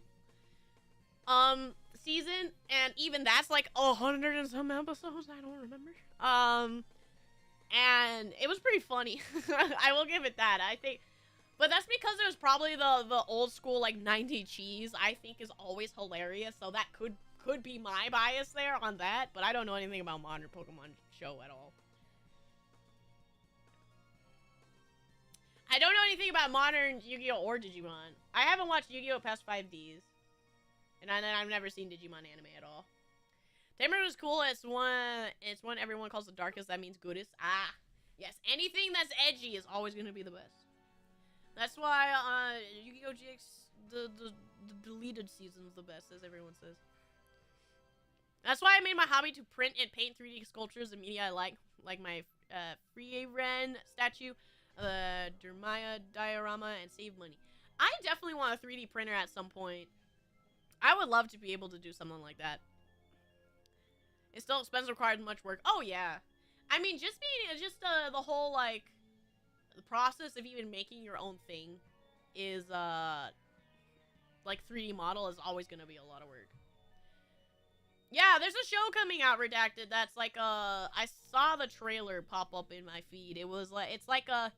season, and even that's like 100 and some episodes. I don't remember. And it was pretty funny. I will give it that. I think, but that's because it was probably the old school like 90 cheese. I think is always hilarious. So that could be my bias there on that. But I don't know anything about modern Pokemon show at all. I don't know anything about modern Yu-Gi-Oh! Or Digimon. I haven't watched Yu-Gi-Oh! Past 5Ds. And I've never seen Digimon anime at all. Tamer was cool. It's one everyone calls the darkest. That means goodest. Ah, yes. Anything that's edgy is always going to be the best. That's why Yu-Gi-Oh! GX, the deleted season's the best, as everyone says. That's why I made my hobby to print and paint 3D sculptures of media I like my Refrain statue, Dermaya diorama, and save money. I definitely want a 3D printer at some point. I would love to be able to do something like that. It still requires much work. Oh yeah, I mean just the whole like the process of even making your own thing is like 3D model is always gonna be a lot of work. Yeah, there's a show coming out, Redacted, that's like I saw the trailer pop up in my feed. It was like, it's like a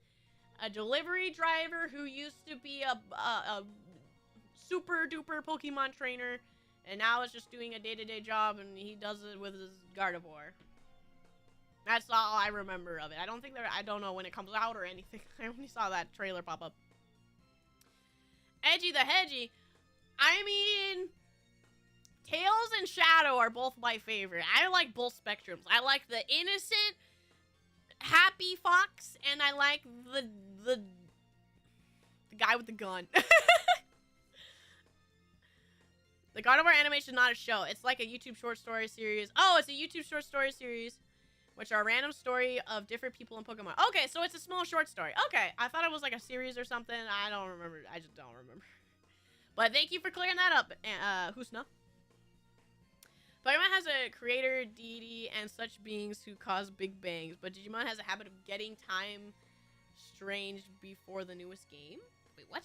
delivery driver who used to be a super duper Pokemon trainer, and now is just doing a day-to-day job, and he does it with his Gardevoir. That's all I remember of it. I don't know when it comes out or anything. I only saw that trailer pop up. Edgy the Hedgy. I mean, Tails and Shadow are both my favorite. I like both spectrums. I like the innocent, happy fox, and I like the guy with the gun. The Gardevoir animation is not a show. It's like a YouTube short story series. Oh, it's a YouTube short story series, which are a random story of different people in Pokemon. Okay, so it's a small short story. Okay, I thought it was like a series or something. I don't remember. I just don't remember. But thank you for clearing that up, Husna. Pokemon has a creator, deity, and such beings who cause big bangs, but Digimon has a habit of getting time strange before the newest game. Wait, what?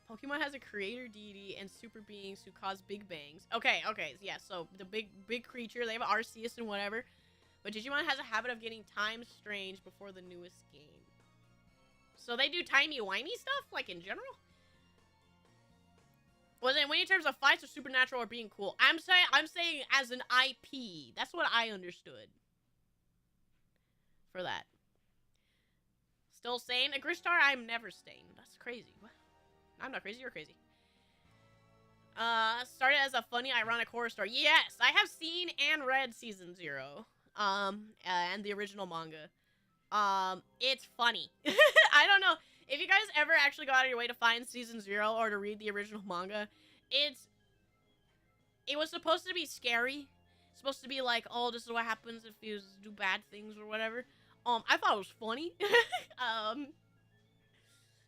Pokemon has a creator deity and super beings who cause big bangs. Okay, yeah, so the big creature, they have Arceus and whatever. But Digimon has a habit of getting time strange before the newest game. So they do timey-wimey stuff, like in general? Well, then, when in terms of fights or supernatural or being cool, I'm saying as an IP. That's what I understood. For that. Still sane? A Gristar, I'm never sane. That's crazy. What? I'm not crazy, you're crazy. Started as a funny, ironic horror story. Yes, I have seen and read Season 0. And the original manga. It's funny. I don't know. If you guys ever actually go out of your way to find Season 0 or to read the original manga, it was supposed to be scary. It's supposed to be like, oh, this is what happens if you do bad things or whatever. I thought it was funny.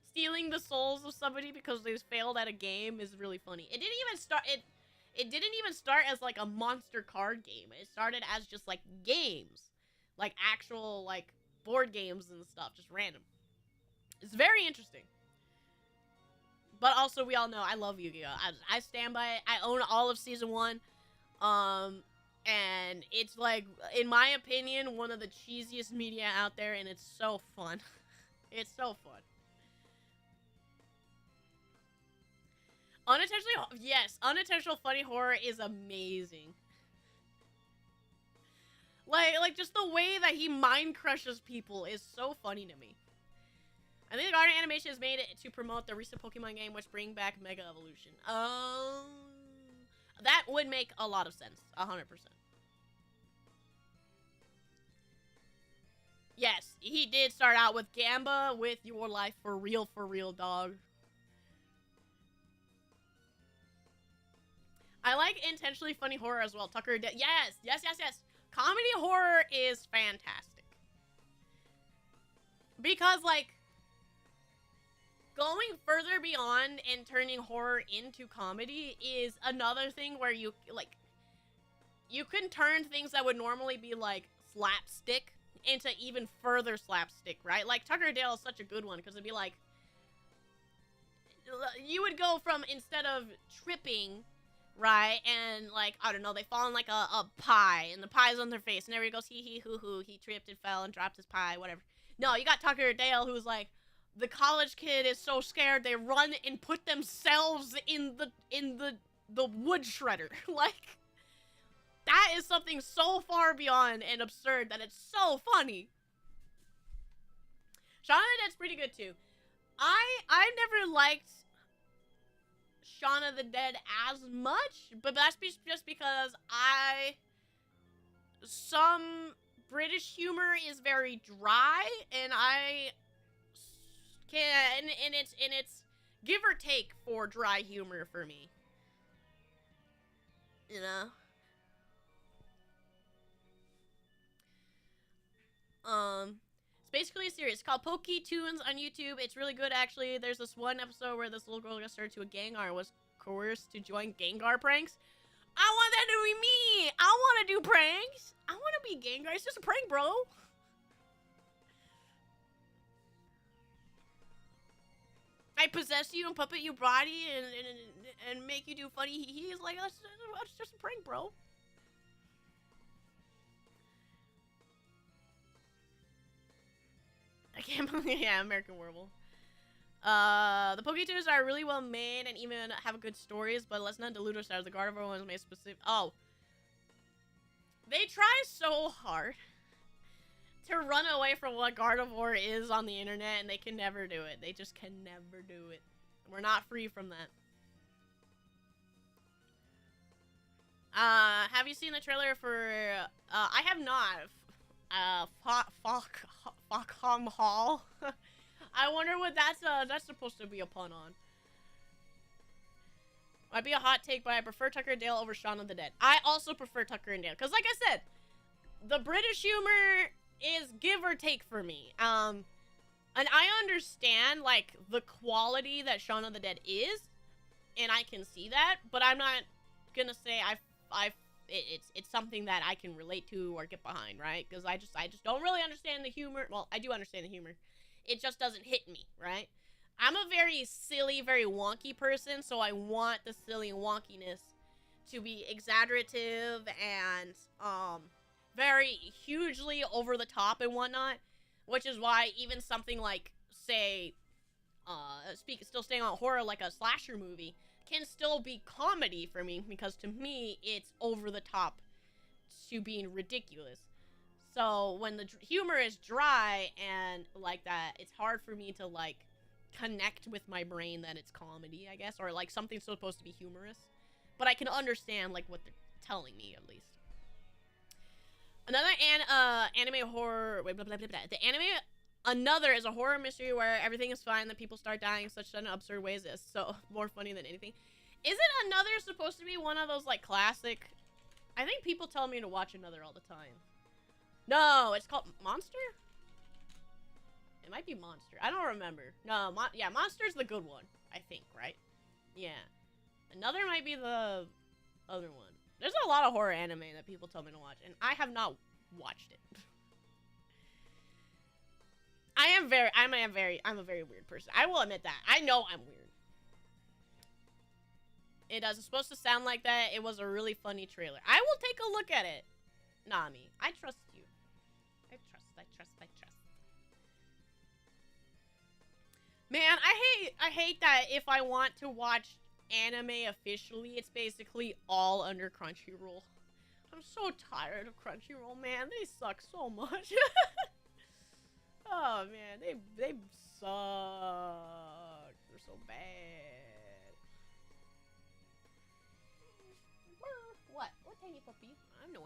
Stealing the souls of somebody because they failed at a game is really funny. It didn't even start as like a monster card game. It started as just like games. Like actual like board games and stuff, just random. It's very interesting. But also, we all know I love Yu-Gi-Oh! I stand by it. I own all of Season 1. And it's like, in my opinion, one of the cheesiest media out there, and it's so fun. It's so fun. Unintentional funny horror is amazing. Like just the way that he mind crushes people is so funny to me. I think the Garden Animation has made it to promote the recent Pokemon game, which bring back Mega Evolution. That would make a lot of sense. 100%. Yes, he did start out with Gamba with Your Life for real, dog. I like intentionally funny horror as well. Tucker did. Yes. Comedy horror is fantastic. Because, like, going further beyond and turning horror into comedy is another thing where you, like, you can turn things that would normally be, like, slapstick into even further slapstick, right? Like, Tucker Dale is such a good one, because it'd be like, you would go from, instead of tripping, right, and, like, I don't know, they fall in, like, a pie, and the pie's on their face, and everybody goes, hee, hoo, he tripped and fell and dropped his pie, whatever. No, you got Tucker Dale, who's like, the college kid is so scared, they run and put themselves in the wood shredder. Like, that is something so far beyond and absurd that it's so funny. Shaun of the Dead's pretty good, too. I never liked Shaun of the Dead as much, but that's just because some British humor is very dry, and I can, and it's give or take for dry humor for me. You know? It's basically a series. It's called PokeTunes on YouTube. It's really good, actually. There's this one episode where this little girl got started to a Gengar and was coerced to join Gengar pranks. I want that to be me! I want to do pranks! I want to be Gengar. It's just a prank, bro. I possess you and puppet your body and make you do funny hee-hees. Like, that's just a prank, bro. I can't believe, yeah, American Werewolf. The PokeTunes are really well made and even have good stories, but let's not delude ourselves. The Gardevoir ones made specific. Oh. They try so hard to run away from what Gardevoir is on the internet, and they can never do it. They just can never do it. We're not free from that. Have you seen the trailer for, I have not. Fogham Hall. I wonder what that's supposed to be a pun on. Might be a hot take, but I prefer Tucker and Dale over Shaun of the Dead. I also prefer Tucker and Dale, because like I said, the British humor is give or take for me. And I understand, like, the quality that Shaun of the Dead is, and I can see that, but I'm not gonna say it's something that I can relate to or get behind, right? Because I just don't really understand the humor. Well, I do understand the humor. It just doesn't hit me, right? I'm a very silly, very wonky person, so I want the silly and wonkiness to be exaggerative and very hugely over the top and whatnot, which is why even something like, say, still staying on horror, like a slasher movie, can still be comedy for me, because to me, it's over the top to being ridiculous. So when the humor is dry and like that, it's hard for me to, like, connect with my brain that it's comedy, I guess, or like something's supposed to be humorous. But I can understand, like, what they're telling me, at least. Another anime horror... Wait, blah, blah, blah, blah. The anime... Another is a horror mystery where everything is fine, then people start dying in such sudden absurd ways. It's so more funny than anything. Isn't Another supposed to be one of those, like, classic... I think people tell me to watch Another all the time. No, it's called Monster? It might be Monster. I don't remember. No, yeah, Monster's the good one, I think, right? Yeah. Another might be the other one. There's a lot of horror anime that people tell me to watch, and I have not watched it. I'm a very weird person. I will admit that. I know I'm weird. It is supposed to sound like that. It was a really funny trailer. I will take a look at it. Nami, I trust you. I trust. Man, I hate that if I want to watch anime officially, it's basically all under Crunchyroll. I'm so tired of Crunchyroll, man. They suck so much. Oh man, they suck. They're so bad. What? What tiny puppy? I know.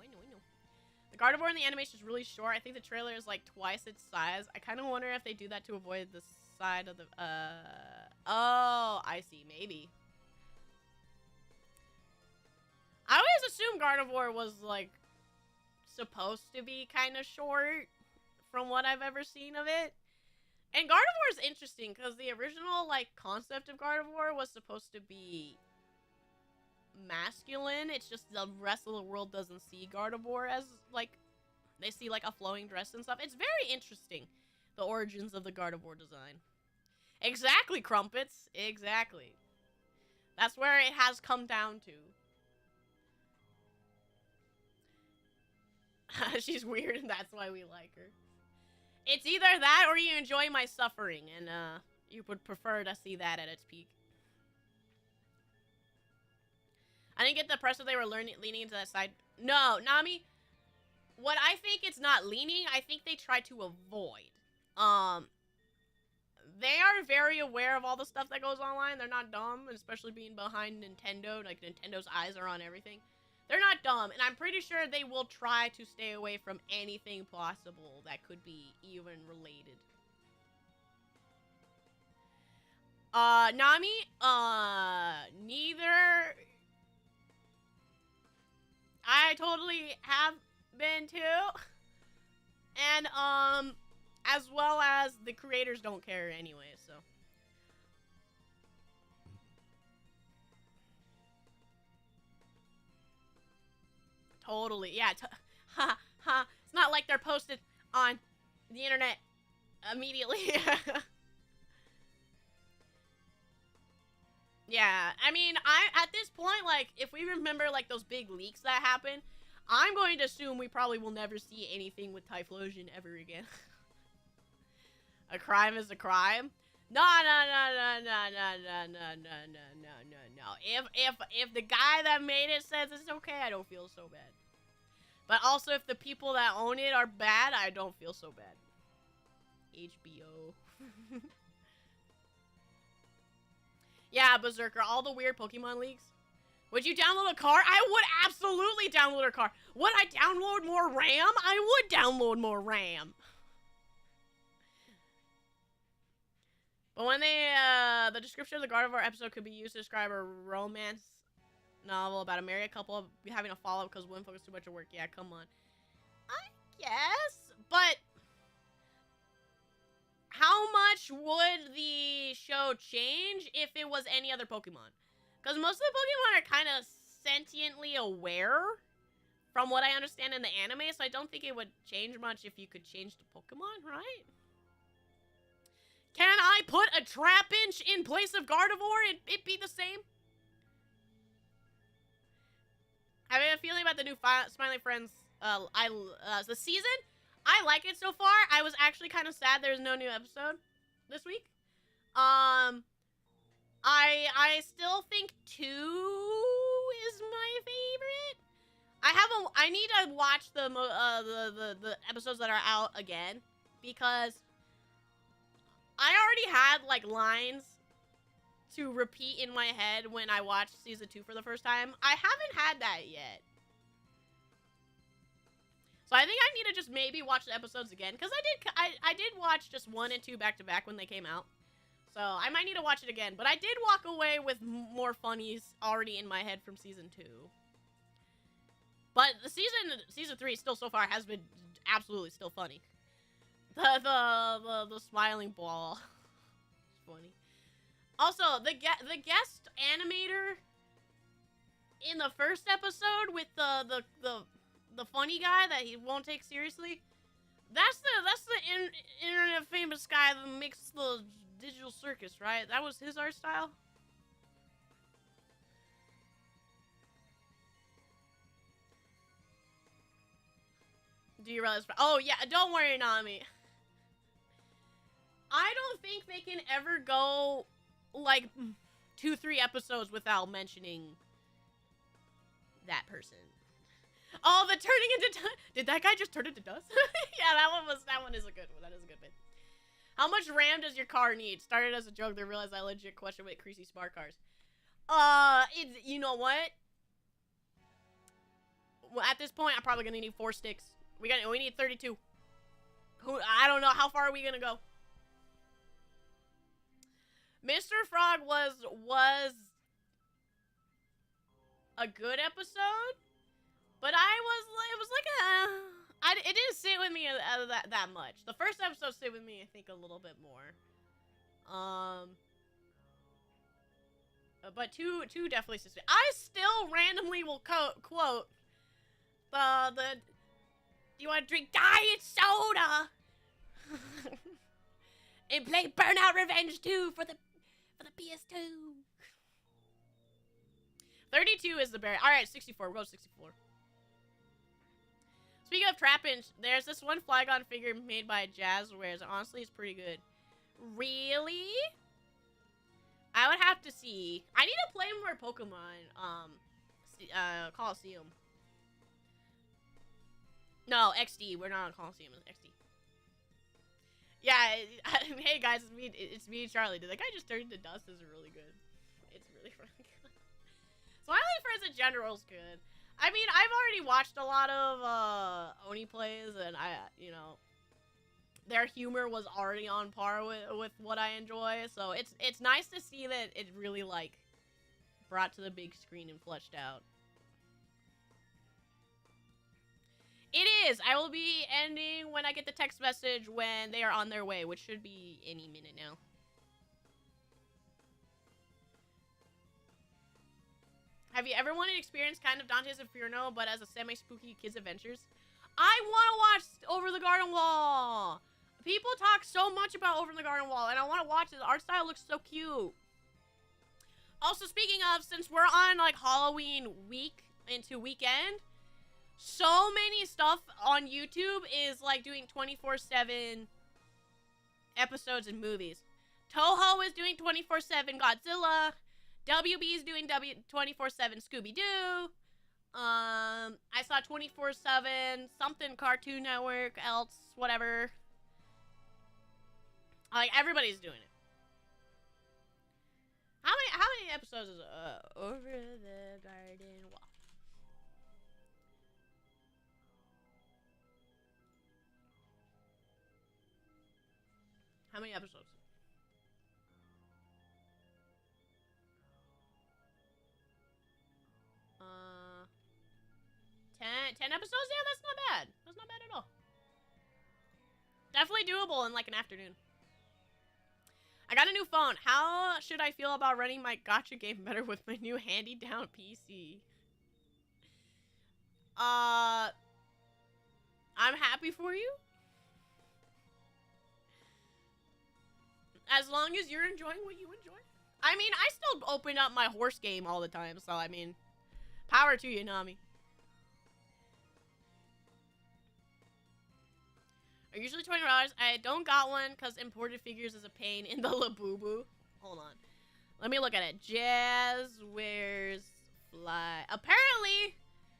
The Gardevoir in the animation is really short. I think the trailer is like twice its size. I kind of wonder if they do that to avoid the side of the, oh, I see, maybe. I always assumed Gardevoir was, like, supposed to be kind of short from what I've ever seen of it. And Gardevoir is interesting because the original, like, concept of Gardevoir was supposed to be masculine. It's just the rest of the world doesn't see Gardevoir as, like, they see, like, a flowing dress and stuff. It's very interesting, the origins of the Gardevoir design. Exactly, Crumpets. Exactly. That's where it has come down to. She's weird, and that's why we like her. It's either that or you enjoy my suffering, and you would prefer to see that at its peak. I didn't get the impression they were leaning into that side. No, Nami, what I think it's not leaning, I think they try to avoid. They are very aware of all the stuff that goes online. They're not dumb, especially being behind Nintendo. Like, Nintendo's eyes are on everything. They're not dumb, and I'm pretty sure they will try to stay away from anything possible that could be even related. Nami, neither. I totally have been too. And, as well as the creators don't care anyway, so. Totally, yeah. It's not like they're posted on the internet immediately. Yeah, I mean, at this point, like, if we remember, like, those big leaks that happened, I'm going to assume we probably will never see anything with Typhlosion ever again. A crime is a crime? No. If the guy that made it says it's okay, I don't feel so bad. But also, if the people that own it are bad, I don't feel so bad. HBO. Yeah, Berserker, all the weird Pokemon leaks. Would you download a car? I would absolutely download a car. Would I download more RAM? I would download more RAM. But when they, the description of the Gardevoir episode could be used to describe a romance novel about a married couple having a follow-up because one focused too much on work. Yeah, come on. I guess, but how much would the show change if it was any other Pokemon? Because most of the Pokemon are kind of sentiently aware, from what I understand in the anime, so I don't think it would change much if you could change the Pokemon, right? Can I put a Trapinch in place of Gardevoir and it be the same? I have a feeling about the new Smiley Friends, the season. I like it so far. I was actually kind of sad there's no new episode this week. I still think 2 is my favorite. I need to watch the episodes that are out again because I already had like lines to repeat in my head when I watched season 2 for the first time. I haven't had that yet. So I think I need to just maybe watch the episodes again because I did watch just 1 and 2 back to back when they came out. So I might need to watch it again, but I did walk away with more funnies already in my head from season 2. But the season 3 still so far has been absolutely still funny. The smiling ball. It's funny. Also, the guest animator in the first episode with the funny guy that he won't take seriously. That's the internet famous guy that makes the digital circus, right? That was his art style. Do you realize? Oh yeah, don't worry, Nami. I don't think they can ever go like 2-3 episodes without mentioning that person. Oh, the turning into dust. Did that guy just turn into dust? Yeah, that one is a good one. That is a good bit. How much RAM does your car need? Started as a joke, then realized I legit question with crazy smart cars. You know what? Well, at this point, I'm probably gonna need 4 sticks. We need 32. I don't know, how far are we gonna go? Mr. Frog was a good episode, but it was like it didn't sit with me that much. The first episode sit with me, I think, a little bit more. But two definitely sits with me. I still randomly will quote the do you want to drink diet soda? And play Burnout Revenge 2 for the PS2. 32 is the berry. Alright, 64. We'll go 64. Speaking of Trapinch, there's this one Flygon figure made by Jazzwares. Honestly, it's pretty good. Really? I would have to see. I need to play more Pokemon. Coliseum. No, XD. We're not on Coliseum. It's XD. Yeah, hey guys, it's me and Charlie. Did that guy just turn into dust? Is really good. It's really good. Smiley Friends in general is good. I mean, I've already watched a lot of Oni plays, and their humor was already on par with what I enjoy. So it's nice to see that it really like brought to the big screen and fleshed out. It is. I will be ending when I get the text message when they are on their way, which should be any minute now. Have you ever wanted to experience kind of Dante's Inferno, but as a semi-spooky kids' adventures? I want to watch Over the Garden Wall. People talk so much about Over the Garden Wall, and I want to watch it. The art style looks so cute. Also, speaking of, since we're on like Halloween week into weekend, so many stuff on YouTube is like doing 24/7 episodes and movies. Toho is doing 24/7 Godzilla. WB is doing 24/7 Scooby-Doo. I saw 24/7 something Cartoon Network, else whatever. Like everybody's doing it. How many episodes is Over the Garden Wall? How many episodes? 10 episodes? Yeah, that's not bad. That's not bad at all. Definitely doable in like an afternoon. I got a new phone. How should I feel about running my gacha game better with my new handy-down PC? I'm happy for you. As long as you're enjoying what you enjoy. I mean, I still open up my horse game all the time, so I mean, power to you, Nami. Are usually $20. I don't got one because imported figures is a pain in the Labubu. Hold on. Let me look at it. Jazz wears fly. Apparently,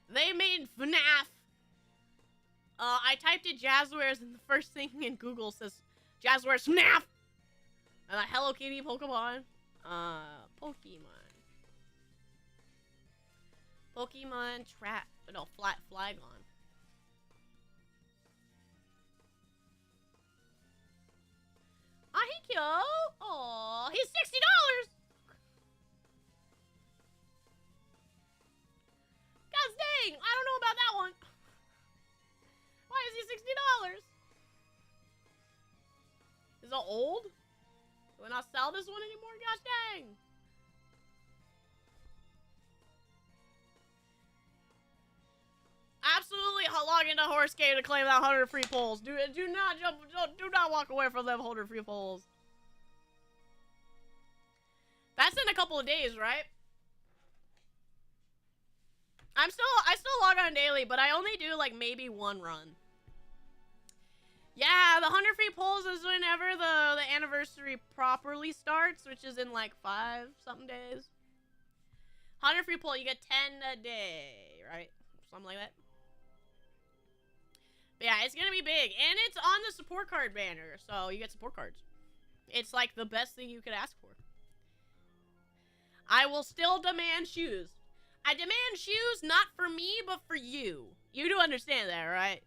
they made FNAF. I typed in Jazzwares and the first thing in Google says Jazzwares FNAF. And a Hello Kitty Pokemon. Pokemon Trap. No, Flygon. Ahikyo! Aw, he's $60! Gosh dang! I don't know about that one. Why is he $60? Is it old? Do I not sell this one anymore? Gosh dang! Absolutely log into Horse Game to claim that 100 free pulls. Do not jump. Do not walk away from them 100 free pulls. That's in a couple of days, right? I still log on daily, but I only do like maybe one run. Yeah, the 100 free pulls is whenever the anniversary properly starts, which is in like 5 something days. 100 free pull, you get 10 a day, right? Something like that. But yeah, it's gonna be big, and it's on the support card banner, so you get support cards. It's like the best thing you could ask for. I will still demand shoes. I demand shoes not for me, but for you. You do understand that, right?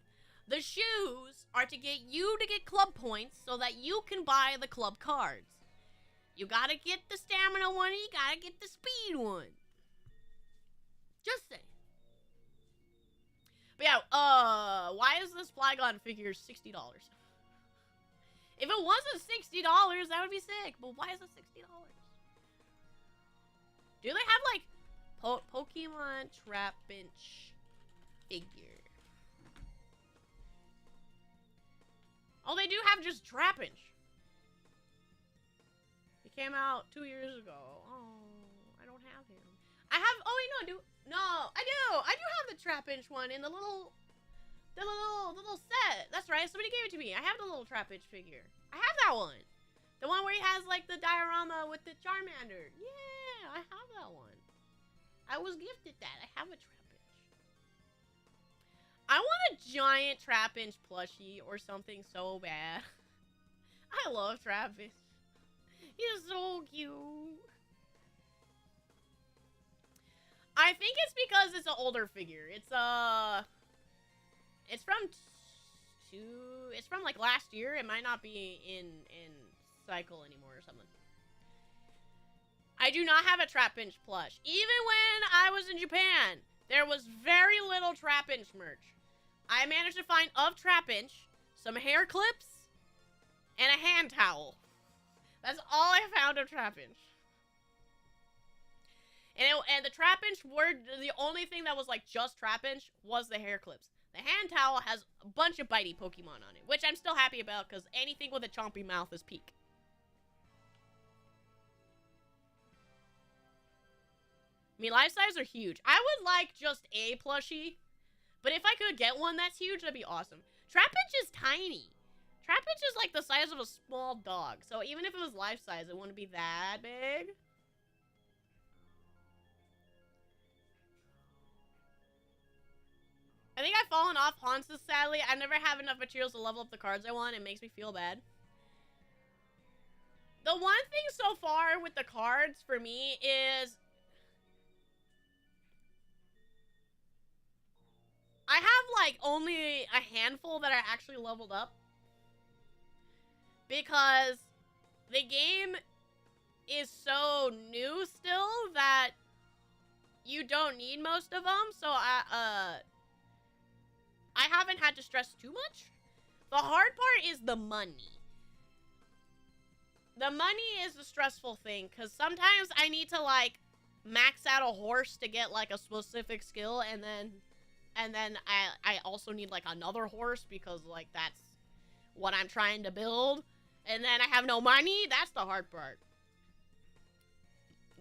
The shoes are to get you to get club points so that you can buy the club cards. You gotta get the stamina one, and you gotta get the speed one. Just saying. But yeah, why is this Flygon figure $60? If it wasn't $60, that would be sick. But why is it $60? Do they have like Pokemon Trapinch figure? Oh, they do have just Trapinch. He came out 2 years ago. Oh, I don't have him. I have. Oh wait, no, I do. No, I do. I do have the Trapinch one in the little set. That's right. Somebody gave it to me. I have the little Trapinch figure. I have that one. The one where he has like the diorama with the Charmander. Yeah, I have that one. I was gifted that. I have a Trapinch. I want a giant Trapinch plushie or something so bad. I love Trapinch. He's so cute. I think it's because it's an older figure. It's from like last year. It might not be in cycle anymore or something. I do not have a Trapinch plush. Even when I was in Japan, there was very little Trapinch merch. I managed to find of Trapinch some hair clips and a hand towel. That's all I found of Trapinch. And the Trapinch were the only thing that was like just Trapinch was the hair clips. The hand towel has a bunch of bitey Pokemon on it, which I'm still happy about because anything with a chompy mouth is peak. I mean, life size are huge. I would like just a plushie, but if I could get one that's huge, that'd be awesome. Trapinch is tiny. Trapinch is like the size of a small dog, so even if it was life size, it wouldn't be that big. I think I've fallen off Haunces, sadly. I never have enough materials to level up the cards I want. It makes me feel bad. The one thing so far with the cards for me is I have like only a handful that are actually leveled up because the game is so new still that you don't need most of them. So I haven't had to stress too much. The hard part is the money. The money is the stressful thing, because sometimes I need to, like, max out a horse to get, like, a specific skill, and then I also need, like, another horse, because, like, that's what I'm trying to build. And then I have no money. That's the hard part.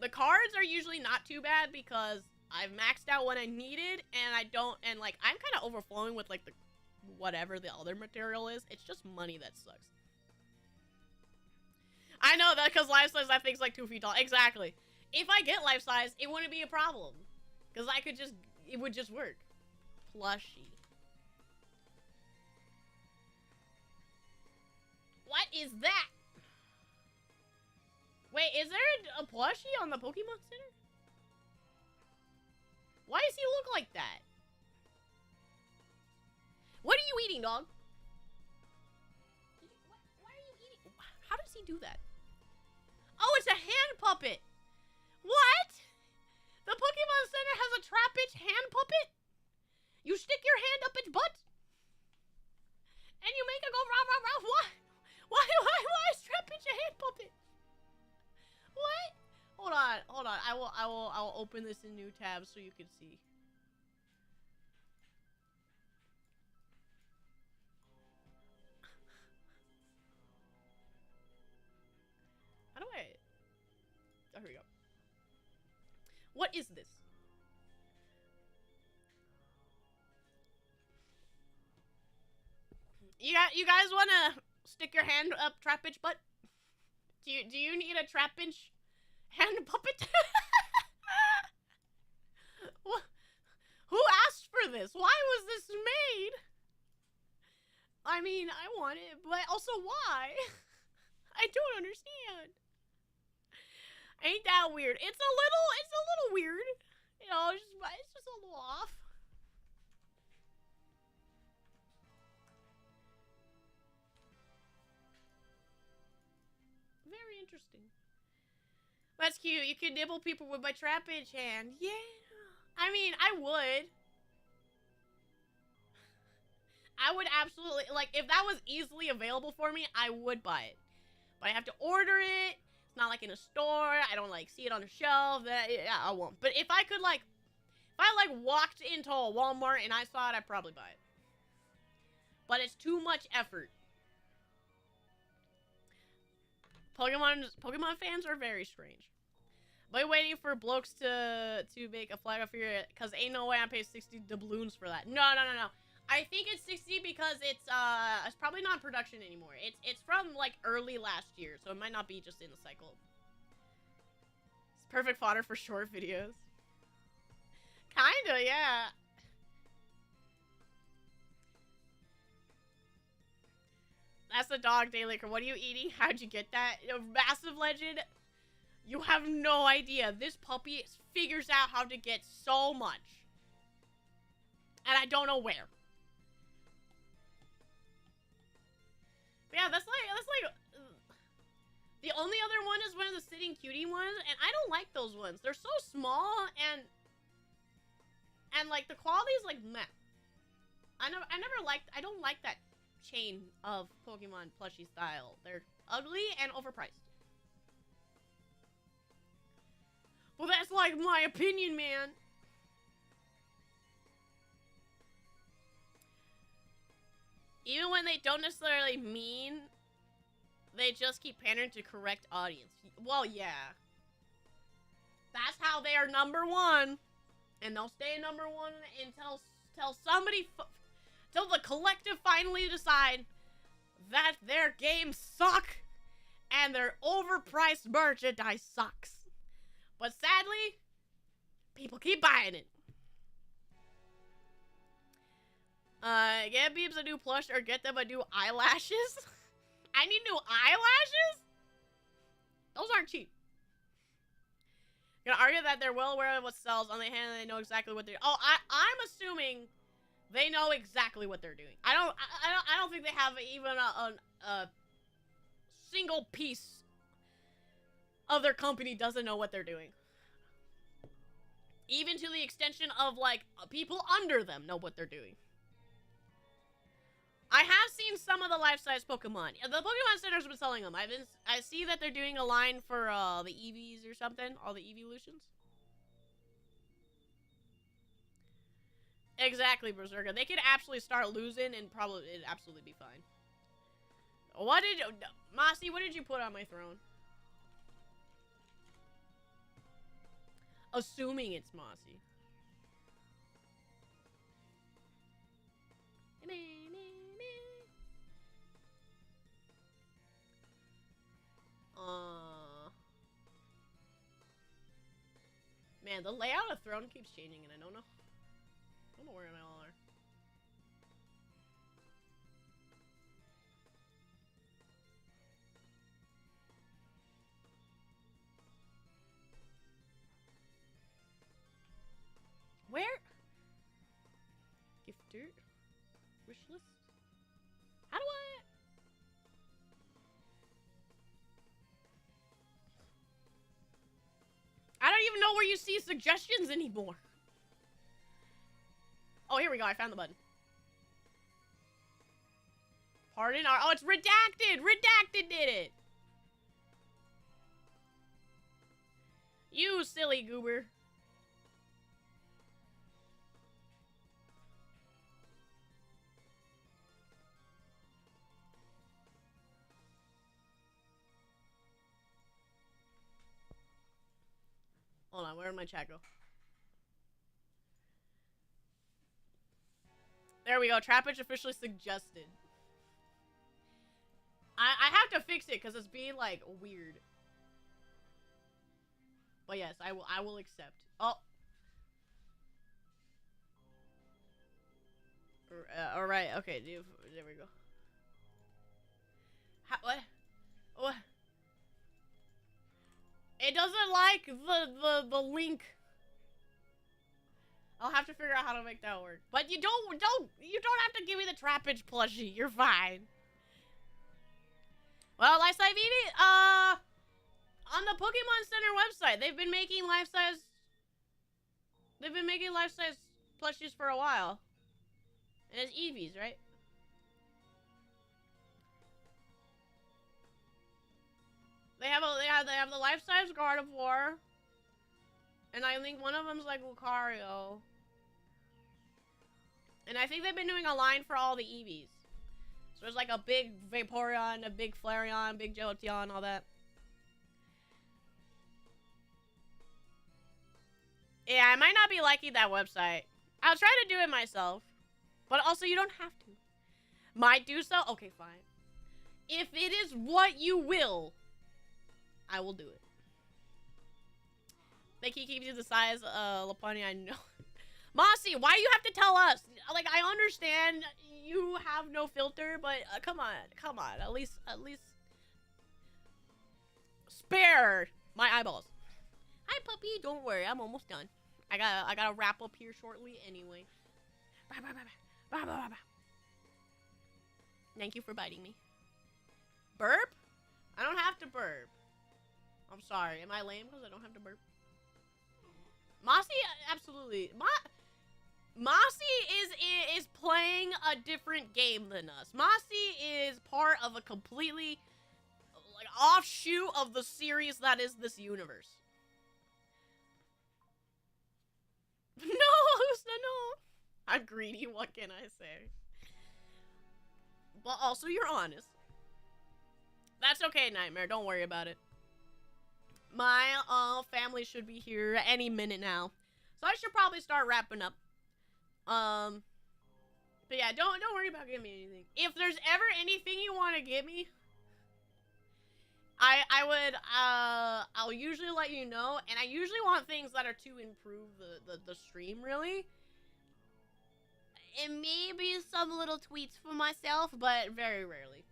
The cards are usually not too bad because I've maxed out what I needed, and I don't, and like, I'm kind of overflowing with like the, whatever the other material is. It's just money that sucks. I know that because life size, that thing's like 2 feet tall. Exactly. If I get life size, it wouldn't be a problem. Because I could just, it would just work. Plushie. What is that? Wait, is there a plushie on the Pokemon Center? Why does he look like that? What are you eating, dog? Why are you eating? How does he do that? Oh, it's a hand puppet. What? The Pokemon Center has a trap-itch hand puppet? You stick your hand up its butt? And you make it go rah rah rah. What? Why is trap-itch a hand puppet? What? Hold on. I will open this in new tab so you can see. How do I? Oh, here we go. What is this? You guys wanna stick your hand up trap-itch butt? Do you need a trap-itch hand puppet? Who asked for this? Why was this made? I mean, I want it, but also why? I don't understand. Ain't that weird? It's a little weird. You know, it's just a little off. Very interesting. That's cute. You can nibble people with my trap-itch hand. Yeah. I mean, I would. I would absolutely, like, if that was easily available for me, I would buy it. But I have to order it. It's not like in a store. I don't, like, see it on a shelf. Yeah, I won't. But if I could, like, if I, like, walked into a Walmart and I saw it, I'd probably buy it. But it's too much effort. Pokemon fans are very strange. But waiting for blokes to make a flag of fear, because ain't no way I'm paying 60 doubloons for that. No. I think it's 60 because it's probably not in production anymore. It's from like early last year, so it might not be just in the cycle. It's perfect fodder for short videos. Kinda, yeah. That's the dog, Daylicker. What are you eating? How'd you get that? Massive Legend. You have no idea. This puppy figures out how to get so much. And I don't know where. But yeah, that's like the only other one is one of the sitting cutie ones, and I don't like those ones. They're so small and like the quality is like meh. I don't like that chain of Pokemon plushie style. They're ugly and overpriced. Well, that's like my opinion, man. Even when they don't necessarily mean, they just keep pandering to correct audience. Well, yeah. That's how they are number one. And they'll stay number one until somebody, till the collective finally decide that their games suck and their overpriced merchandise sucks. But sadly, people keep buying it. Get Beebs a new plush or get them a new eyelashes. I need new eyelashes? Those aren't cheap. You're gonna argue that they're well aware of what sells. On the other hand, they know exactly what they're. Oh, I'm assuming they know exactly what they're doing. I don't think they have even a single piece of their company doesn't know what they're doing. Even to the extension of like people under them know what they're doing. I have seen some of the life-size Pokemon. The Pokemon Center's been selling them. I see that they're doing a line for the EVs or something. All the evolutions. Exactly, Berserker. They could actually start losing and probably it'd absolutely be fine. What did you... Mossy, what did you put on my throne? Assuming it's Mossy. Man, the layout of Throne keeps changing and I don't know where they all are. Where? Gifter? Wish list? How do I don't even know where you see suggestions anymore. Oh, here we go. I found the button. Pardon our... Oh, it's redacted! Redacted did it! You silly goober. Hold on, where did my chat go? There we go. Trappage officially suggested. I have to fix it because it's being like weird. But yes, I will accept. Oh. All right. Okay. There we go. What? What? It doesn't like the link. I'll have to figure out how to make that work. But you don't have to give me the Trappage plushie. You're fine. Well, Lifesize Vivi, on the Pokemon Center website, they've been making life-size plushies for a while. And it's Eevees, right? They have the life-size Gardevoir. And I think one of them's like Lucario. And I think they've been doing a line for all the Eevees. So there's like a big Vaporeon, a big Flareon, big Jolteon, all that. Yeah, I might not be liking that website. I'll try to do it myself. But also, you don't have to. Might do so? Okay, fine. If it is what you will, I will do it. They keep you the size, Laponi, I know. Mossy, why do you have to tell us? Like, I understand you have no filter, but come on. At least spare my eyeballs. Hi, puppy. Don't worry, I'm almost done. I gotta wrap up here shortly anyway. Bye. Thank you for biting me. Burp? I don't have to burp. I'm sorry. Am I lame because I don't have to burp? Mossy, absolutely. Mossy is playing a different game than us. Mossy is part of a completely like offshoot of the series that is this universe. No, no. I'm greedy. What can I say? But also, you're honest. That's okay, Nightmare. Don't worry about it. My family should be here any minute now, so I should probably start wrapping up. But yeah, don't worry about giving me anything. If there's ever anything you want to give me, I'll usually let you know, and I usually want things that are to improve the stream, really. And maybe some little tweets for myself, but very rarely.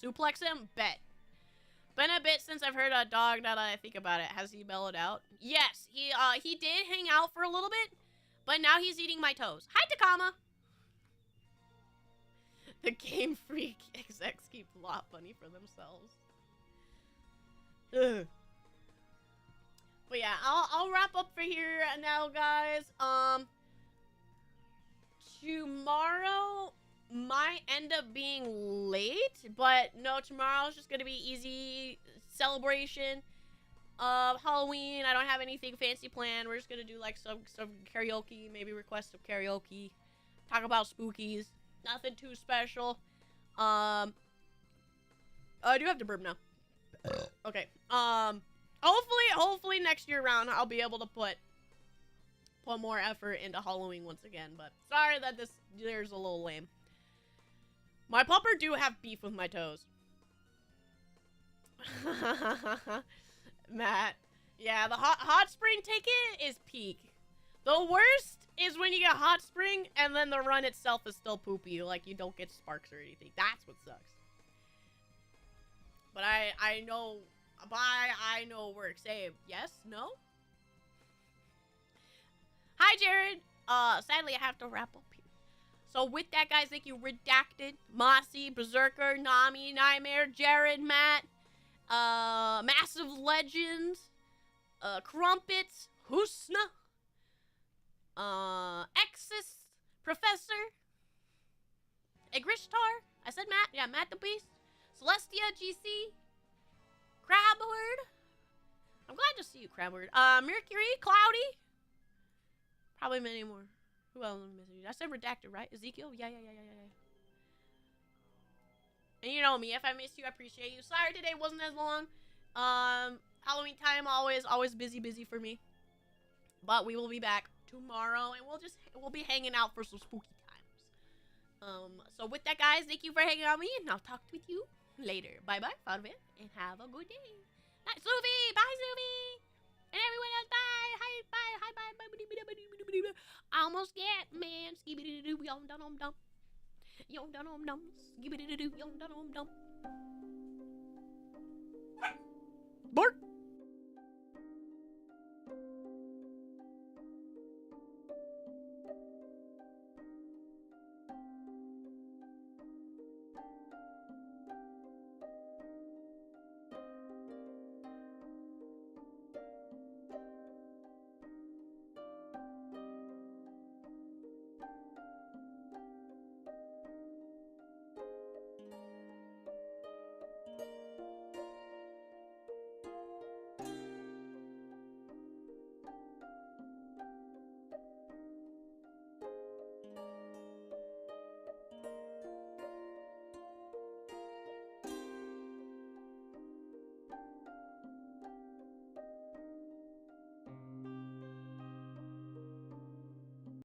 Suplex him? Bet. Been a bit since I've heard a dog, now that I think about it. Has he mellowed out? Yes, he did hang out for a little bit, but now he's eating my toes. Hi, Takama! The Game Freak execs keep Lot Bunny for themselves. Ugh. But yeah, I'll wrap up for here now, guys. Tomorrow might end up being late, but no, tomorrow's just gonna be easy celebration of Halloween. I don't have anything fancy planned. We're just gonna do like some karaoke, maybe request some karaoke, talk about spookies. Nothing too special. I do have to burp now. Okay. Hopefully next year round I'll be able to put more effort into Halloween once again. But sorry that this year's a little lame. My pupper do have beef with my toes. Matt. Yeah, the hot spring ticket is peak. The worst is when you get hot spring and then the run itself is still poopy. Like, you don't get sparks or anything. That's what sucks. But I know, I know work. Say yes, no? Hi, Jared. Sadly, I have to wrap up here. So with that, guys, thank you, Redacted, Mossy, Berserker, Nami, Nightmare, Jared, Matt, Massive Legend, Crumpets, Husna, Exis, Professor, Egrishtar. I said Matt. Yeah, Matt the Beast. Celestia, GC, Crabward. I'm glad to see you, Crabward. Mercury, Cloudy. Probably many more. Who else am I missing? I said Redacted, right? Ezekiel? Yeah. And you know me. If I missed you, I appreciate you. Sorry today wasn't as long. Halloween time always busy for me. But we will be back tomorrow, and we'll be hanging out for some spooky times. So with that, guys, thank you for hanging out with me, and I'll talk with you later. Bye, farewell, and have a good day. Night, Sophie. Bye, Sophie. And everyone else, bye. Hi, bye. I almost get man. Skibidi doo, yum dum dum. Yum dum dum. Skibidi doo, yum dum dum. Bark.